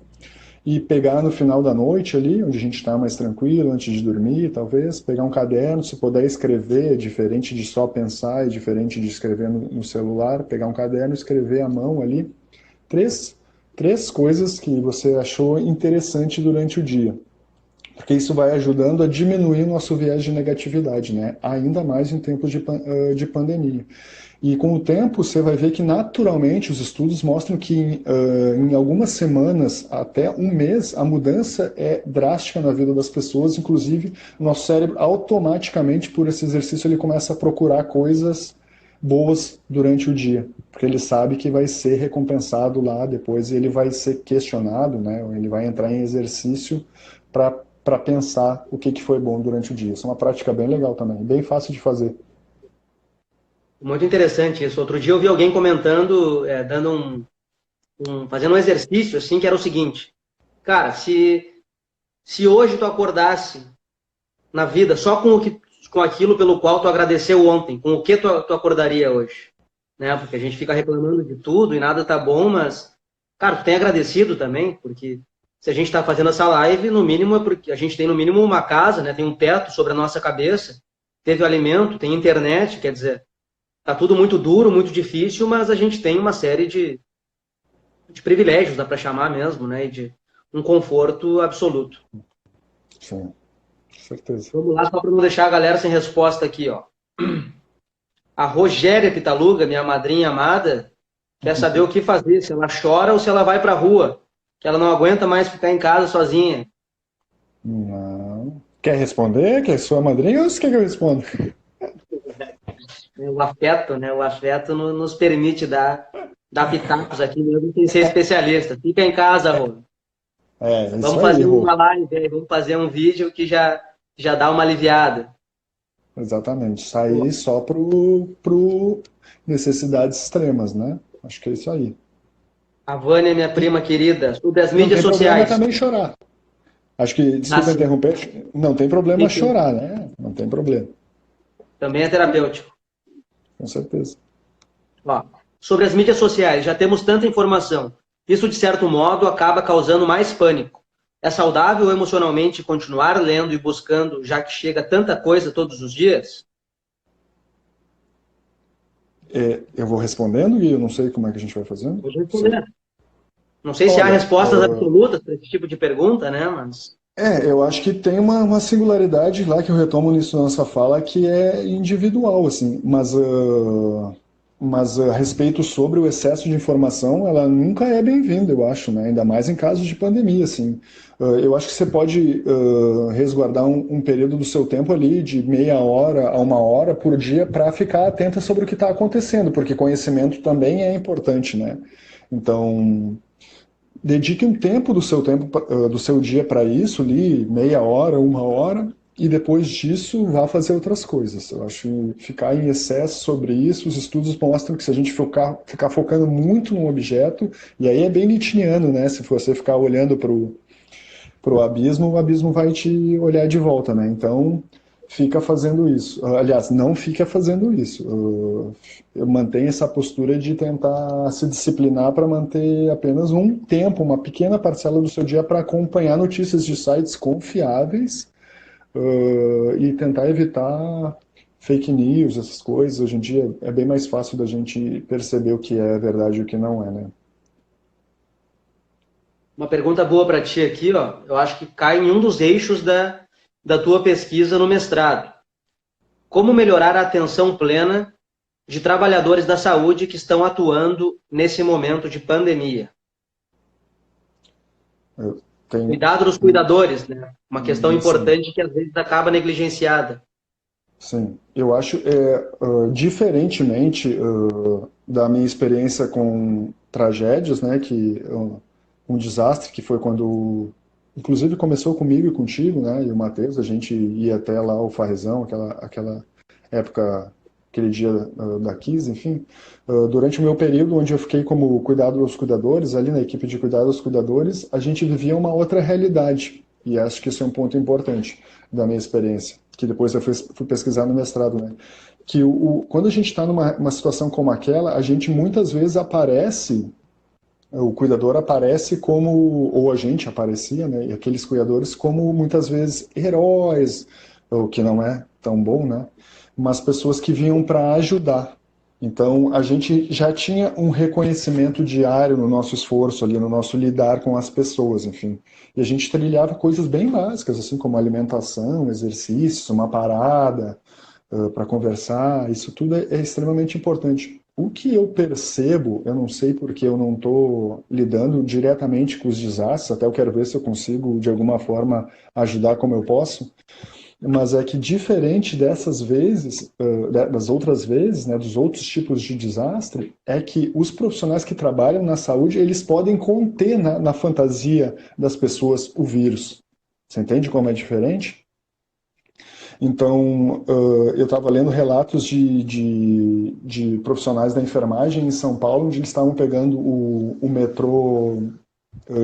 e pegar no final da noite ali, onde a gente está mais tranquilo, antes de dormir, talvez, pegar um caderno, se puder escrever, diferente de só pensar e diferente de escrever no celular, pegar um caderno e escrever à mão ali, três coisas que você achou interessante durante o dia. Porque isso vai ajudando a diminuir o nosso viés de negatividade, né? Ainda mais em tempos de pandemia. E com o tempo você vai ver que naturalmente os estudos mostram que em algumas semanas até um mês a mudança é drástica na vida das pessoas, inclusive o nosso cérebro automaticamente por esse exercício ele começa a procurar coisas boas durante o dia, porque ele sabe que vai ser recompensado lá depois e ele vai ser questionado, né? Ele vai entrar em exercício para pensar o que foi bom durante o dia. Isso é uma prática bem legal também, bem fácil de fazer. Muito interessante isso. Outro dia eu vi alguém comentando, fazendo um exercício assim, que era o seguinte: cara, se hoje tu acordasse na vida só com aquilo pelo qual tu agradeceu ontem, com o que tu acordaria hoje? Né? Porque a gente fica reclamando de tudo e nada tá bom, mas, cara, tu tem agradecido também, porque se a gente está fazendo essa live, no mínimo é porque a gente tem no mínimo uma casa, né? Tem um teto sobre a nossa cabeça, teve o alimento, tem internet, quer dizer, tá tudo muito duro, muito difícil, mas a gente tem uma série de privilégios, dá para chamar mesmo, né? E de um conforto absoluto. Sim, com certeza. Vamos lá, só para não deixar a galera sem resposta aqui, ó. A Rogéria Pitaluga, minha madrinha amada, quer saber o que fazer, se ela chora ou se ela vai para a rua, que ela não aguenta mais ficar em casa sozinha. Não. Quer responder? Quer sua madrinha ou você quer que eu responda? O afeto, né? O afeto nos permite dar pitacos aqui, mesmo sem ser especialista. Fica em casa, Rô. Isso Vamos aí, fazer Rô. uma live aí, vamos fazer um vídeo que já dá uma aliviada. Exatamente. Sair só pro necessidades extremas, né? Acho que é isso aí. A Vânia, minha prima querida, sobre as Não mídias tem problema sociais. também chorar. Acho que, desculpa Assim, interromper, não tem problema chorar, né? Não tem problema, também é terapêutico. com certeza. Ó, sobre as mídias sociais, já temos tanta informação. Isso, de certo modo, acaba causando mais pânico. É saudável emocionalmente continuar lendo e buscando, já que chega tanta coisa todos os dias? Eu vou respondendo e eu não sei como é que a gente vai fazendo. Vou responder. Não sei se há Olha, respostas absolutas para esse tipo de pergunta, né? Mas eu acho que tem uma singularidade lá que eu retomo nisso na nossa fala que é individual, assim, mas a respeito sobre o excesso de informação, ela nunca é bem-vinda, eu acho, né? Ainda mais em casos de pandemia, assim. Eu acho que você pode resguardar um período do seu tempo ali de meia hora a uma hora por dia para ficar atenta sobre o que está acontecendo, porque conhecimento também é importante, né? Então, dedique um tempo do seu dia para isso, ali, meia hora, uma hora, e depois disso vá fazer outras coisas. Eu acho que ficar em excesso sobre isso, os estudos mostram que se a gente ficar focando muito num objeto, e aí é bem nietzscheano, né? Se você ficar olhando para o abismo, o abismo vai te olhar de volta, né? Então, fica fazendo isso. Aliás, não fica fazendo isso. Eu mantenho essa postura de tentar se disciplinar para manter apenas um tempo, uma pequena parcela do seu dia para acompanhar notícias de sites confiáveis e tentar evitar fake news, essas coisas. Hoje em dia é bem mais fácil da gente perceber o que é verdade e o que não é, né? uma pergunta boa para ti aqui, ó. Eu acho que cai em um dos eixos da tua pesquisa no mestrado. Como melhorar a atenção plena de trabalhadores da saúde que estão atuando nesse momento de pandemia? Cuidado dos cuidadores, né? Uma questão sim. importante que às vezes acaba negligenciada. Sim, eu acho, diferentemente da minha experiência com tragédias, né, um desastre que foi quando, inclusive começou comigo e contigo, né, e o Matheus, a gente ia até lá o Farrezão, aquela época, aquele dia da Kiss, enfim, durante o meu período onde eu fiquei como cuidado dos cuidadores, ali na equipe de cuidado dos cuidadores, a gente vivia uma outra realidade, e acho que isso é um ponto importante da minha experiência, que depois eu fui pesquisar no mestrado, né? Que quando a gente está numa situação como aquela, a gente muitas vezes aparece, o cuidador aparece como, ou a gente aparecia, né? E aqueles cuidadores como muitas vezes heróis, o que não é tão bom, né? Mas pessoas que vinham para ajudar. Então, a gente já tinha um reconhecimento diário no nosso esforço ali, no nosso lidar com as pessoas, enfim. E a gente trilhava coisas bem básicas, assim como alimentação, exercícios, uma parada para conversar, isso tudo é extremamente importante. O que eu percebo, eu não sei porque eu não estou lidando diretamente com os desastres, até eu quero ver se eu consigo, de alguma forma, ajudar como eu posso, mas é que diferente dessas vezes, das outras vezes, né, dos outros tipos de desastre, é que os profissionais que trabalham na saúde, eles podem conter na fantasia das pessoas o vírus. Você entende como é diferente? Então, eu estava lendo relatos de profissionais da enfermagem em São Paulo, onde eles estavam pegando o metrô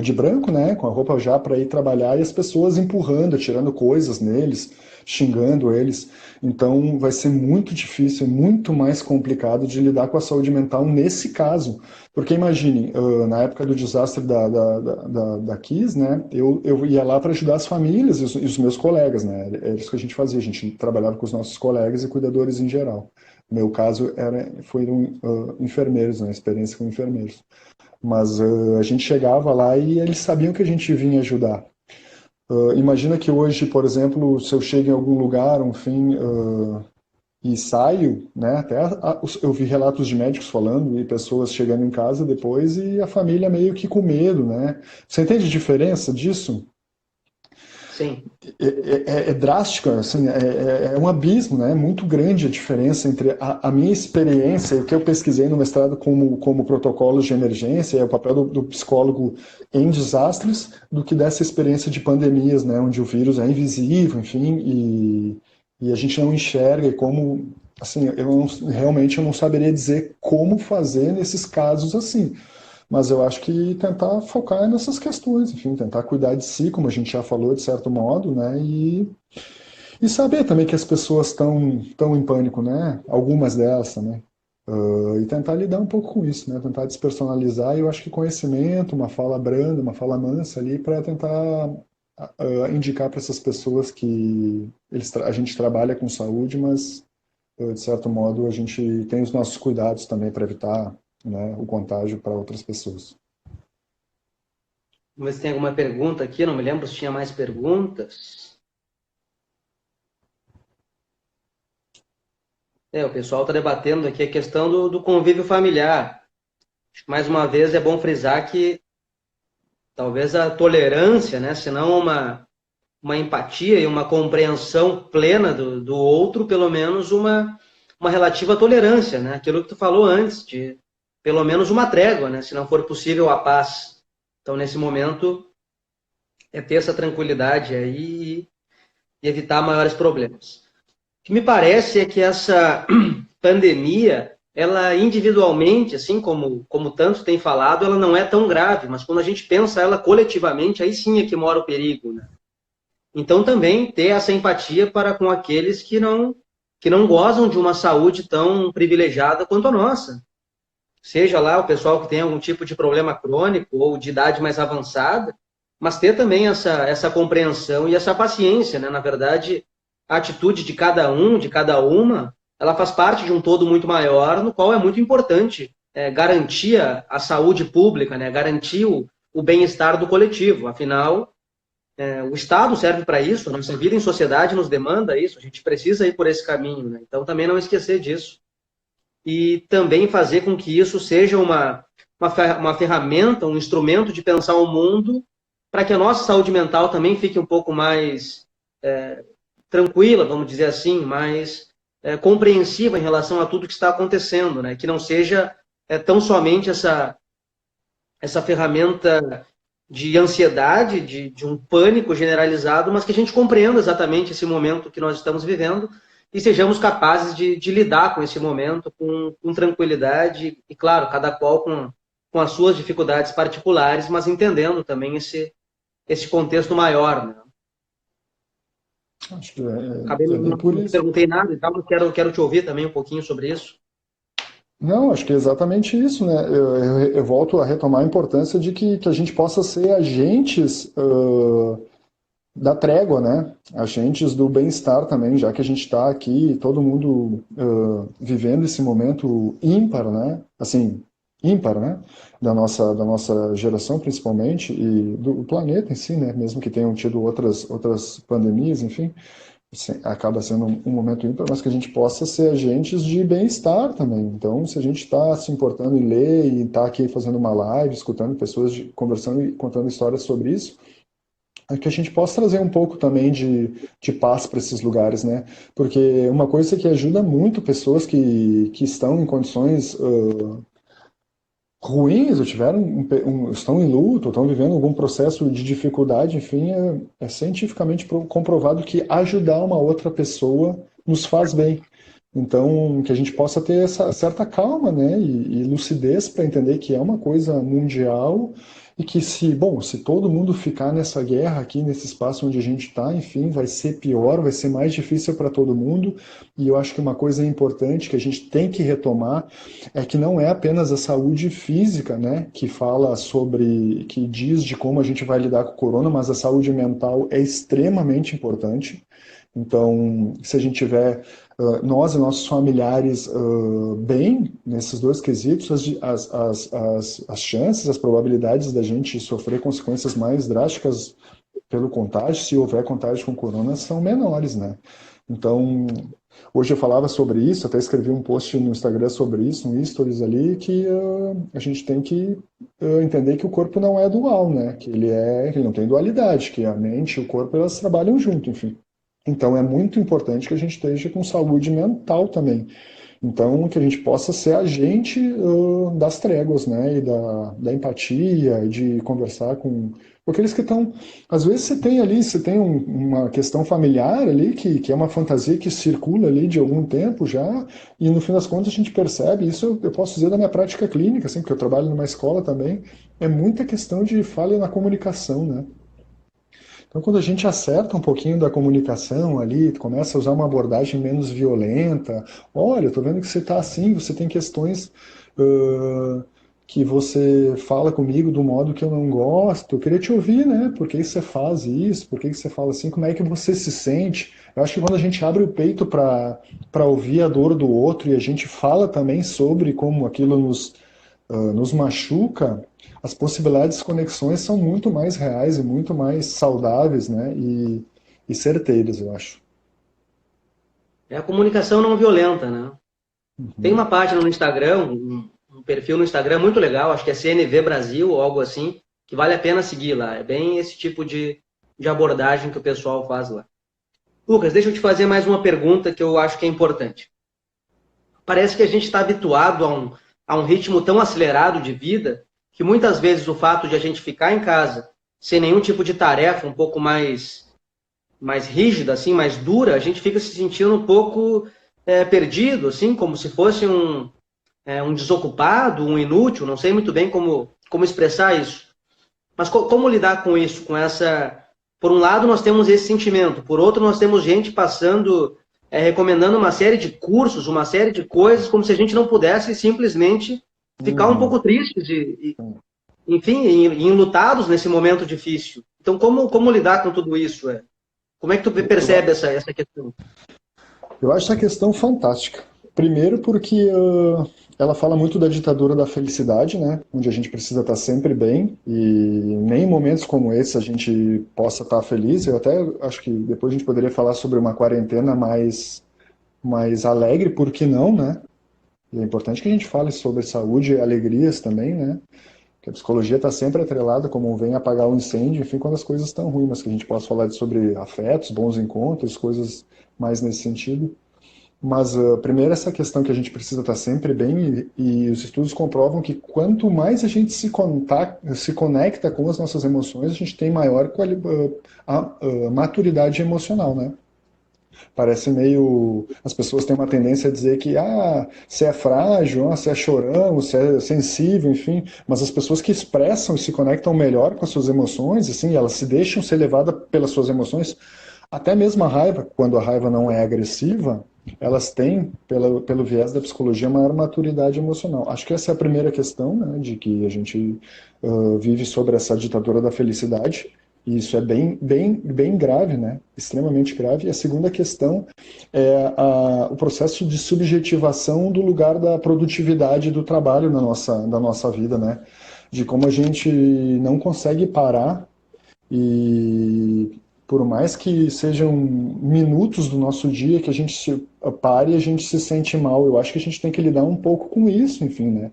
de branco, né, com a roupa já para ir trabalhar e as pessoas empurrando, tirando coisas neles, xingando eles. Então vai ser muito difícil, muito mais complicado de lidar com a saúde mental nesse caso. Porque imagine, na época do desastre da Kiss, né, eu ia lá para ajudar as famílias e os meus colegas, né, era isso que a gente fazia, a gente trabalhava com os nossos colegas e cuidadores em geral. No meu caso, foram enfermeiros, né, experiência com enfermeiros. Mas a gente chegava lá e eles sabiam que a gente vinha ajudar. Imagina que hoje, por exemplo, se eu chego em algum lugar, enfim, e saio, né? Eu vi relatos de médicos falando e pessoas chegando em casa depois e a família meio que com medo, né? Você entende a diferença disso? Sim. É drástica, assim, é um abismo, né? É muito grande a diferença entre a minha experiência, o que eu pesquisei no mestrado como protocolos de emergência, é o papel do psicólogo em desastres, do que dessa experiência de pandemias, né? Onde o vírus é invisível, enfim, e a gente não enxerga e como, assim, realmente eu não saberia dizer como fazer nesses casos assim. Mas eu acho que tentar focar nessas questões, enfim, tentar cuidar de si, como a gente já falou, de certo modo, né? E saber também que as pessoas estão em pânico, né? Algumas delas também. E tentar lidar um pouco com isso, né? Tentar despersonalizar. E eu acho que conhecimento, uma fala branda, uma fala mansa ali, para tentar indicar para essas pessoas que a gente trabalha com saúde, mas de certo modo, a gente tem os nossos cuidados também para evitar, né, o contágio para outras pessoas. Vamos ver se tem alguma pergunta aqui. Não me lembro se tinha mais perguntas. O pessoal está debatendo aqui a questão do convívio familiar. Acho que, mais uma vez, é bom frisar que talvez a tolerância, né, se não uma empatia e uma compreensão plena do outro, pelo menos uma relativa tolerância, né? Aquilo que tu falou antes, de pelo menos uma trégua, né? Se não for possível a paz. Então, nesse momento, é ter essa tranquilidade aí e evitar maiores problemas. O que me parece é que essa pandemia, ela individualmente, assim como tanto tem falado, ela não é tão grave, mas quando a gente pensa ela coletivamente, aí sim é que mora o perigo, né? Então também ter essa empatia para com aqueles que não gozam de uma saúde tão privilegiada quanto a nossa. Seja lá o pessoal que tem algum tipo de problema crônico ou de idade mais avançada, mas ter também essa compreensão e essa paciência, né? Na verdade, a atitude de cada um, de cada uma, ela faz parte de um todo muito maior, no qual é muito importante garantir a saúde pública, né? Garantir o bem-estar do coletivo. Afinal, o Estado serve para isso, a nossa vida em sociedade nos demanda isso, a gente precisa ir por esse caminho, né? Então também não esquecer disso. E também fazer com que isso seja uma ferramenta, um instrumento de pensar o mundo para que a nossa saúde mental também fique um pouco mais tranquila, vamos dizer assim, mais compreensiva em relação a tudo que está acontecendo, né? Que não seja tão somente essa ferramenta de ansiedade, de um pânico generalizado, mas que a gente compreenda exatamente esse momento que nós estamos vivendo e sejamos capazes de lidar com esse momento com tranquilidade e, claro, cada qual com as suas dificuldades particulares, mas entendendo também esse contexto maior, né? Acho que Acabei bem por não te isso. perguntei nada e tal, mas quero te ouvir também um pouquinho sobre isso. Não, acho que é exatamente isso, né? Eu volto a retomar a importância de que a gente possa ser agentes da trégua, né? Agentes do bem-estar também, já que a gente está aqui, todo mundo vivendo esse momento ímpar, né? Assim, ímpar, né? Da nossa geração, principalmente, e do planeta em si, né? Mesmo que tenham tido outras pandemias, enfim, acaba sendo um momento ímpar, mas que a gente possa ser agentes de bem-estar também. Então, se a gente está se importando em ler e está aqui fazendo uma live, escutando pessoas conversando e contando histórias sobre isso, é que a gente possa trazer um pouco também de paz para esses lugares, né? Porque uma coisa que ajuda muito pessoas que estão em condições ruins, ou estão em luto, ou estão vivendo algum processo de dificuldade, enfim, é cientificamente comprovado que ajudar uma outra pessoa nos faz bem. Então, que a gente possa ter essa certa calma, né, e lucidez para entender que é uma coisa mundial e que se todo mundo ficar nessa guerra aqui, nesse espaço onde a gente está, enfim, vai ser pior, vai ser mais difícil para todo mundo. E eu acho que uma coisa importante que a gente tem que retomar é que não é apenas a saúde física, né, que fala sobre, que diz de como a gente vai lidar com o corona, mas a saúde mental é extremamente importante. Então, se a gente tiver nós e nossos familiares bem nesses dois quesitos, as chances, as probabilidades da gente sofrer consequências mais drásticas pelo contágio, se houver contágio com corona, são menores, né? Então, hoje eu falava sobre isso, até escrevi um post no Instagram sobre isso, um stories ali, que a gente tem que entender que o corpo não é dual, né? Que ele não tem dualidade, que a mente e o corpo elas trabalham junto, enfim. Então é muito importante que a gente esteja com saúde mental também. Então, que a gente possa ser agente das tréguas, né? E da empatia, de conversar com aqueles que estão. Às vezes você tem uma questão familiar ali, que é uma fantasia que circula ali de algum tempo já, e no fim das contas a gente percebe, isso eu posso dizer da minha prática clínica, assim, porque eu trabalho numa escola também, é muita questão de falha na comunicação, né? Então, quando a gente acerta um pouquinho da comunicação ali, começa a usar uma abordagem menos violenta, olha, eu tô vendo que você está assim, você tem questões que você fala comigo do modo que eu não gosto, eu queria te ouvir, né? Por que você faz isso? Por que você fala assim? Como é que você se sente? Eu acho que quando a gente abre o peito para ouvir a dor do outro e a gente fala também sobre como aquilo nos machuca, as possibilidades de conexões são muito mais reais e muito mais saudáveis, né? E certeiras, eu acho. É a comunicação não violenta, né? Tem Uhum. uma página no Instagram, um perfil no Instagram muito legal, acho que é CNV Brasil ou algo assim, que vale a pena seguir lá. É bem esse tipo de abordagem que o pessoal faz lá. Lucas, deixa eu te fazer mais uma pergunta que eu acho que é importante. Parece que a gente está habituado a um ritmo tão acelerado de vida que muitas vezes o fato de a gente ficar em casa sem nenhum tipo de tarefa um pouco mais rígida, assim, mais dura, a gente fica se sentindo um pouco perdido, assim, como se fosse um desocupado, um inútil, não sei muito bem como expressar isso. Mas como lidar com isso, com essa... Por um lado, nós temos esse sentimento, por outro, nós temos gente passando, recomendando uma série de cursos, uma série de coisas, como se a gente não pudesse simplesmente ficar um Uhum. pouco tristes enfim, enlutados nesse momento difícil. Então, como lidar com tudo isso? Como é que tu Eu, percebe essa questão? eu acho essa questão fantástica. Primeiro porque ela fala muito da ditadura da felicidade, né? Onde a gente precisa estar sempre bem e nem em momentos como esse a gente possa estar feliz. Eu até acho que depois a gente poderia falar sobre uma quarentena mais alegre, por que não, né? E é importante que a gente fale sobre saúde e alegrias também, né? Que a psicologia está sempre atrelada como vem apagar o incêndio, enfim, quando as coisas estão ruins, mas que a gente possa falar sobre afetos, bons encontros, coisas mais nesse sentido. Mas primeiro essa questão que a gente precisa estar sempre bem e os estudos comprovam que quanto mais a gente se conecta com as nossas emoções, a gente tem maior maturidade emocional, né? Parece meio. As pessoas têm uma tendência a dizer que você é frágil, você é chorão, você é sensível, enfim. Mas as pessoas que expressam e se conectam melhor com as suas emoções, assim, elas se deixam ser levadas pelas suas emoções, até mesmo a raiva, quando a raiva não é agressiva, elas têm, pelo viés da psicologia, maior maturidade emocional. Acho que essa é a primeira questão, né, de que a gente vive sobre essa ditadura da felicidade. E isso é bem grave, né? Extremamente grave. E a segunda questão é o processo de subjetivação do lugar da produtividade do trabalho da nossa vida, né? De como a gente não consegue parar e por mais que sejam minutos do nosso dia que a gente se pare e a gente se sente mal, eu acho que a gente tem que lidar um pouco com isso, enfim, né?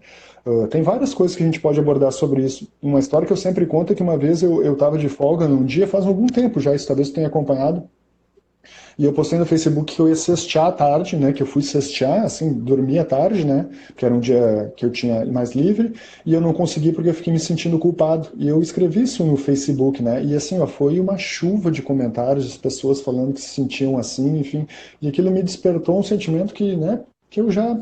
Tem várias coisas que a gente pode abordar sobre isso. Uma história que eu sempre conto é que uma vez eu estava de folga num dia, faz algum tempo já, isso talvez você tenha acompanhado, e eu postei no Facebook que eu ia sextear à tarde, né? Que eu fui sextear, assim, dormir à tarde, né? Que era um dia que eu tinha mais livre, e eu não consegui porque eu fiquei me sentindo culpado. E eu escrevi isso no Facebook, né? E assim, ó, foi uma chuva de comentários, de pessoas falando que se sentiam assim, enfim. E aquilo me despertou um sentimento que, né? Que eu já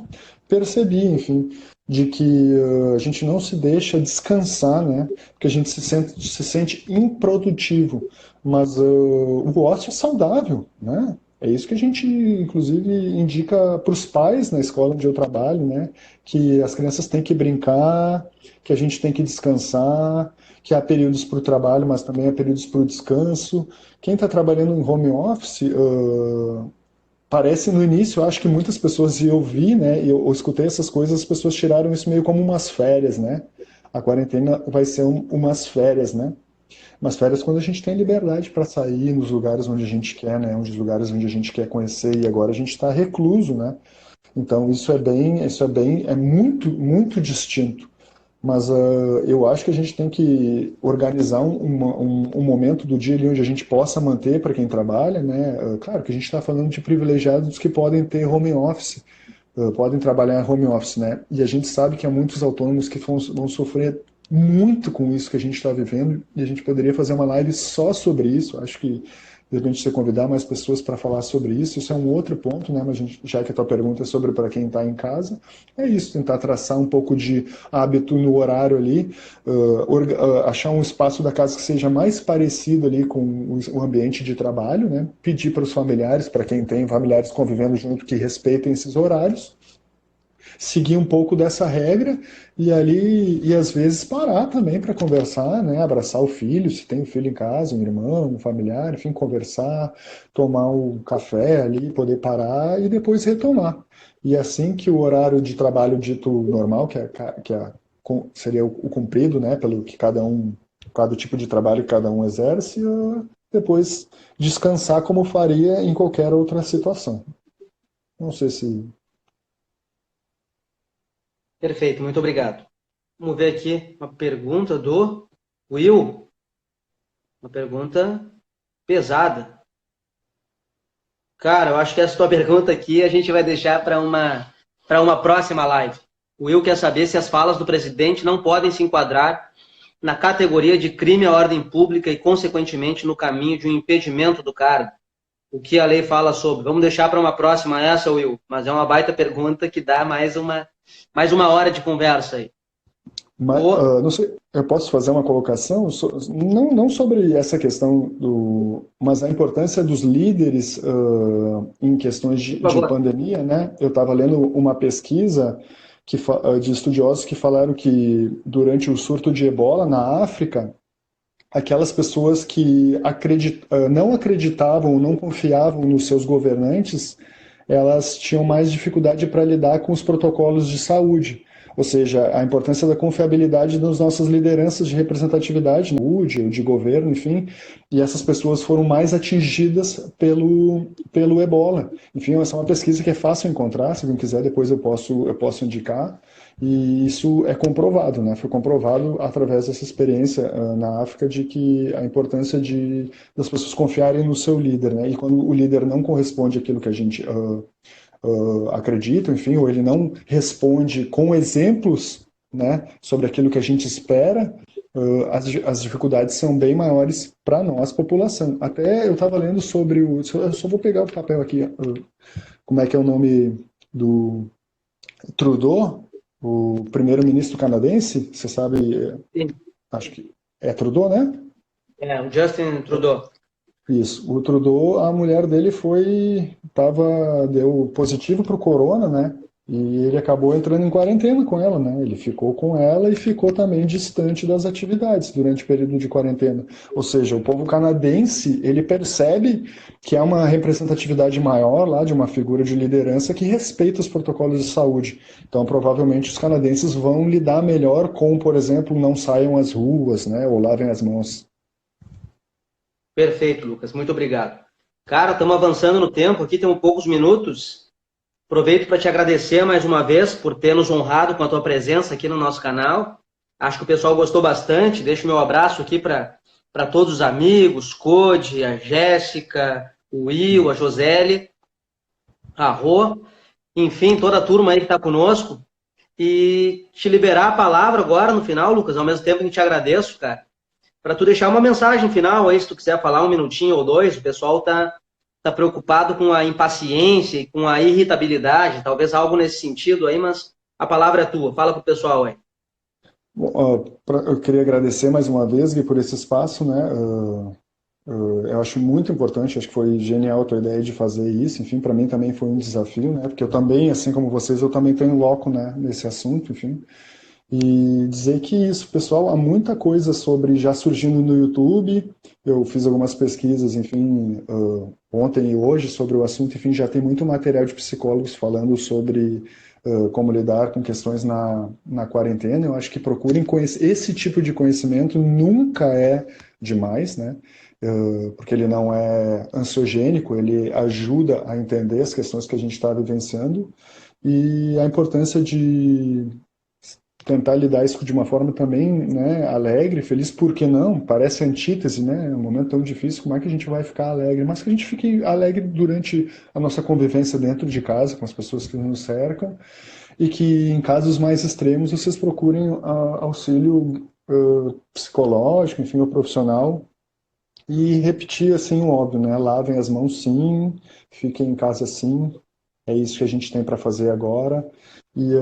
percebi, enfim, de que a gente não se deixa descansar, né? Porque a gente se sente improdutivo. Mas o ócio é saudável, né? É isso que a gente, inclusive, indica para os pais na escola onde eu trabalho, né? Que as crianças têm que brincar, que a gente tem que descansar, que há períodos para o trabalho, mas também há períodos para o descanso. Quem está trabalhando em home office, parece no início, eu acho que muitas pessoas, e eu vi, né? Eu escutei essas coisas, as pessoas tiraram isso meio como umas férias, né? A quarentena vai ser umas férias, né? Mas férias quando a gente tem liberdade para sair nos lugares onde a gente quer, né? Os lugares onde a gente quer conhecer e agora a gente está recluso, né? Então é muito, muito distinto. Mas eu acho que a gente tem que organizar um momento do dia ali onde a gente possa manter para quem trabalha, né? Claro que a gente está falando de privilegiados que podem ter home office, podem trabalhar em home office, né? E a gente sabe que há muitos autônomos que vão sofrer muito com isso que a gente está vivendo e a gente poderia fazer uma live só sobre isso. Acho que de repente você convidar mais pessoas para falar sobre isso, isso é um outro ponto, né? Mas já que a tua pergunta é sobre para quem está em casa, é isso, tentar traçar um pouco de hábito no horário ali, achar um espaço da casa que seja mais parecido ali com o ambiente de trabalho, né? Pedir para os familiares, para quem tem familiares convivendo junto, que respeitem esses horários, seguir um pouco dessa regra e às vezes parar também para conversar, né? Abraçar o filho, se tem um filho em casa, um irmão, um familiar, enfim, conversar, tomar um café ali, poder parar e depois retomar. E assim que o horário de trabalho dito normal, seria o cumprido, né? Pelo que cada tipo de trabalho que cada um exerce, depois descansar como faria em qualquer outra situação. Não sei se Perfeito, muito obrigado. Vamos ver aqui uma pergunta do Will, uma pergunta pesada. Cara, eu acho que essa tua pergunta aqui a gente vai deixar para uma próxima live. O Will quer saber se as falas do presidente não podem se enquadrar na categoria de crime à ordem pública e, consequentemente, no caminho de um impedimento do cargo. O que a lei fala sobre? Vamos deixar para uma próxima essa, Will, mas é uma baita pergunta que dá mais uma hora de conversa aí. Mas, não sei, eu posso fazer uma colocação, não sobre essa questão mas a importância dos líderes em questões Por de favor. pandemia, né? Eu estava lendo uma pesquisa de estudiosos que falaram que durante o surto de Ebola na África, aquelas pessoas que não acreditavam, não confiavam nos seus governantes, elas tinham mais dificuldade para lidar com os protocolos de saúde. Ou seja, a importância da confiabilidade das nossas lideranças de representatividade, de saúde, de governo, enfim, e essas pessoas foram mais atingidas pelo Ebola. Enfim, essa é uma pesquisa que é fácil encontrar, se alguém quiser, depois eu posso indicar. E isso é comprovado, né? Foi comprovado através dessa experiência na África de que a importância das pessoas confiarem no seu líder, né? E quando o líder não corresponde àquilo que a gente acredita, enfim, ou ele não responde com exemplos, né, sobre aquilo que a gente espera, as dificuldades são bem maiores para nós, população. Até eu estava lendo sobre eu só vou pegar o papel aqui, como é que é o nome do Trudeau, o primeiro-ministro canadense, você sabe, Sim. acho que é Trudeau, né? O Justin Trudeau. Isso. O Trudeau, a mulher dele deu positivo para o corona, né? E ele acabou entrando em quarentena com ela, né? Ele ficou com ela e ficou também distante das atividades durante o período de quarentena. Ou seja, o povo canadense, ele percebe que há uma representatividade maior lá de uma figura de liderança que respeita os protocolos de saúde. Então, provavelmente, os canadenses vão lidar melhor com, por exemplo, não saiam às ruas, né? Ou lavem as mãos. Perfeito, Lucas. Muito obrigado. Cara, estamos avançando no tempo aqui, temos poucos minutos. Aproveito para te agradecer mais uma vez por ter nos honrado com a tua presença aqui no nosso canal. Acho que o pessoal gostou bastante. Deixo meu abraço aqui para todos os amigos, Code, a Jéssica, o Will, a Josele, a Rô, enfim, toda a turma aí que está conosco. E te liberar a palavra agora no final, Lucas, ao mesmo tempo que te agradeço, cara, para tu deixar uma mensagem final aí, se tu quiser falar um minutinho ou dois. O pessoal tá preocupado com a impaciência e com a irritabilidade, talvez algo nesse sentido aí, mas a palavra é tua. Fala pro pessoal aí. Bom, eu queria agradecer mais uma vez, Gui, por esse espaço, né? Eu acho muito importante, acho que foi genial a tua ideia de fazer isso. Enfim, para mim também foi um desafio, né? Porque eu também, assim como vocês, eu também tenho loco, né, nesse assunto, enfim. E dizer que isso, pessoal, há muita coisa sobre já surgindo no YouTube. Eu fiz algumas pesquisas, enfim, ontem e hoje sobre o assunto. Enfim, já tem muito material de psicólogos falando sobre como lidar com questões na quarentena. Eu acho que procurem conhecer. Esse tipo de conhecimento nunca é demais, né? Porque ele não é ansiogênico, ele ajuda a entender as questões que a gente está vivenciando e a importância de tentar lidar isso de uma forma também, né, alegre, feliz, por que não? Parece antítese, né? É um momento tão difícil, como é que a gente vai ficar alegre? Mas que a gente fique alegre durante a nossa convivência dentro de casa, com as pessoas que nos cercam, e que em casos mais extremos vocês procurem auxílio psicológico, enfim, ou profissional, e repetir assim o óbvio, né? Lavem as mãos sim, fiquem em casa sim, é isso que a gente tem para fazer agora e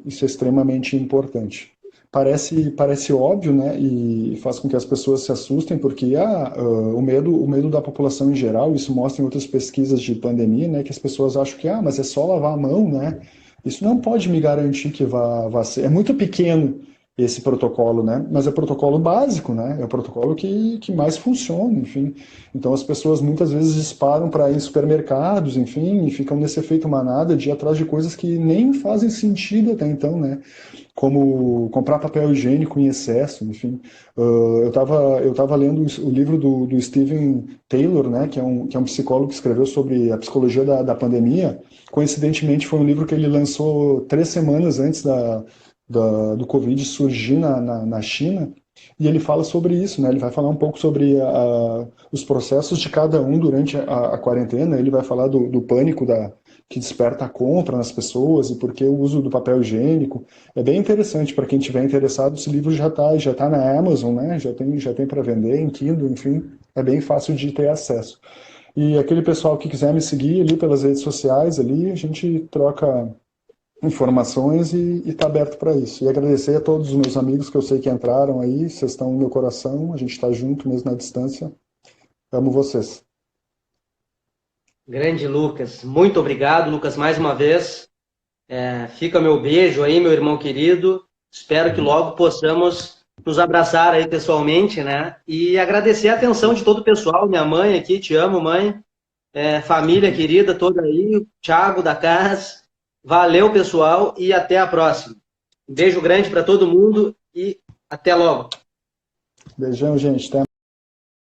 isso é extremamente importante. Parece óbvio, né? E faz com que as pessoas se assustem porque o medo da população em geral, isso mostra em outras pesquisas de pandemia, né? Que as pessoas acham que mas é só lavar a mão, né? Isso não pode me garantir que vá ser. É muito pequeno esse protocolo, né? Mas é protocolo básico, né? É o protocolo que mais funciona, enfim. Então as pessoas muitas vezes disparam para ir em supermercados, enfim, e ficam nesse efeito manada de ir atrás de coisas que nem fazem sentido até então, né? Como comprar papel higiênico em excesso, enfim. Eu tava lendo o livro do Steven Taylor, né? Que é um psicólogo que escreveu sobre a psicologia da pandemia. Coincidentemente foi um livro que ele lançou 3 semanas antes do Covid surgir na China, e ele fala sobre isso, né? Ele vai falar um pouco sobre os processos de cada um durante a quarentena. Ele vai falar do pânico que desperta a compra nas pessoas e por que o uso do papel higiênico. É bem interessante para quem tiver interessado. Esse livro já tá na Amazon, né? Já tem para vender em Kindle, enfim, é bem fácil de ter acesso. E aquele pessoal que quiser me seguir ali pelas redes sociais, ali a gente troca informações e está aberto para isso. E agradecer a todos os meus amigos que eu sei que entraram aí, vocês estão no meu coração, a gente está junto mesmo na distância. Amo vocês. Grande Lucas, muito obrigado, Lucas, mais uma vez. Fica meu beijo aí, meu irmão querido. Espero que logo possamos nos abraçar aí pessoalmente, né? E agradecer a atenção de todo o pessoal, minha mãe aqui, te amo, mãe. Família querida toda aí, o Thiago da casa. Valeu, pessoal, e até a próxima. Um beijo grande para todo mundo e até logo. Beijão, gente. Até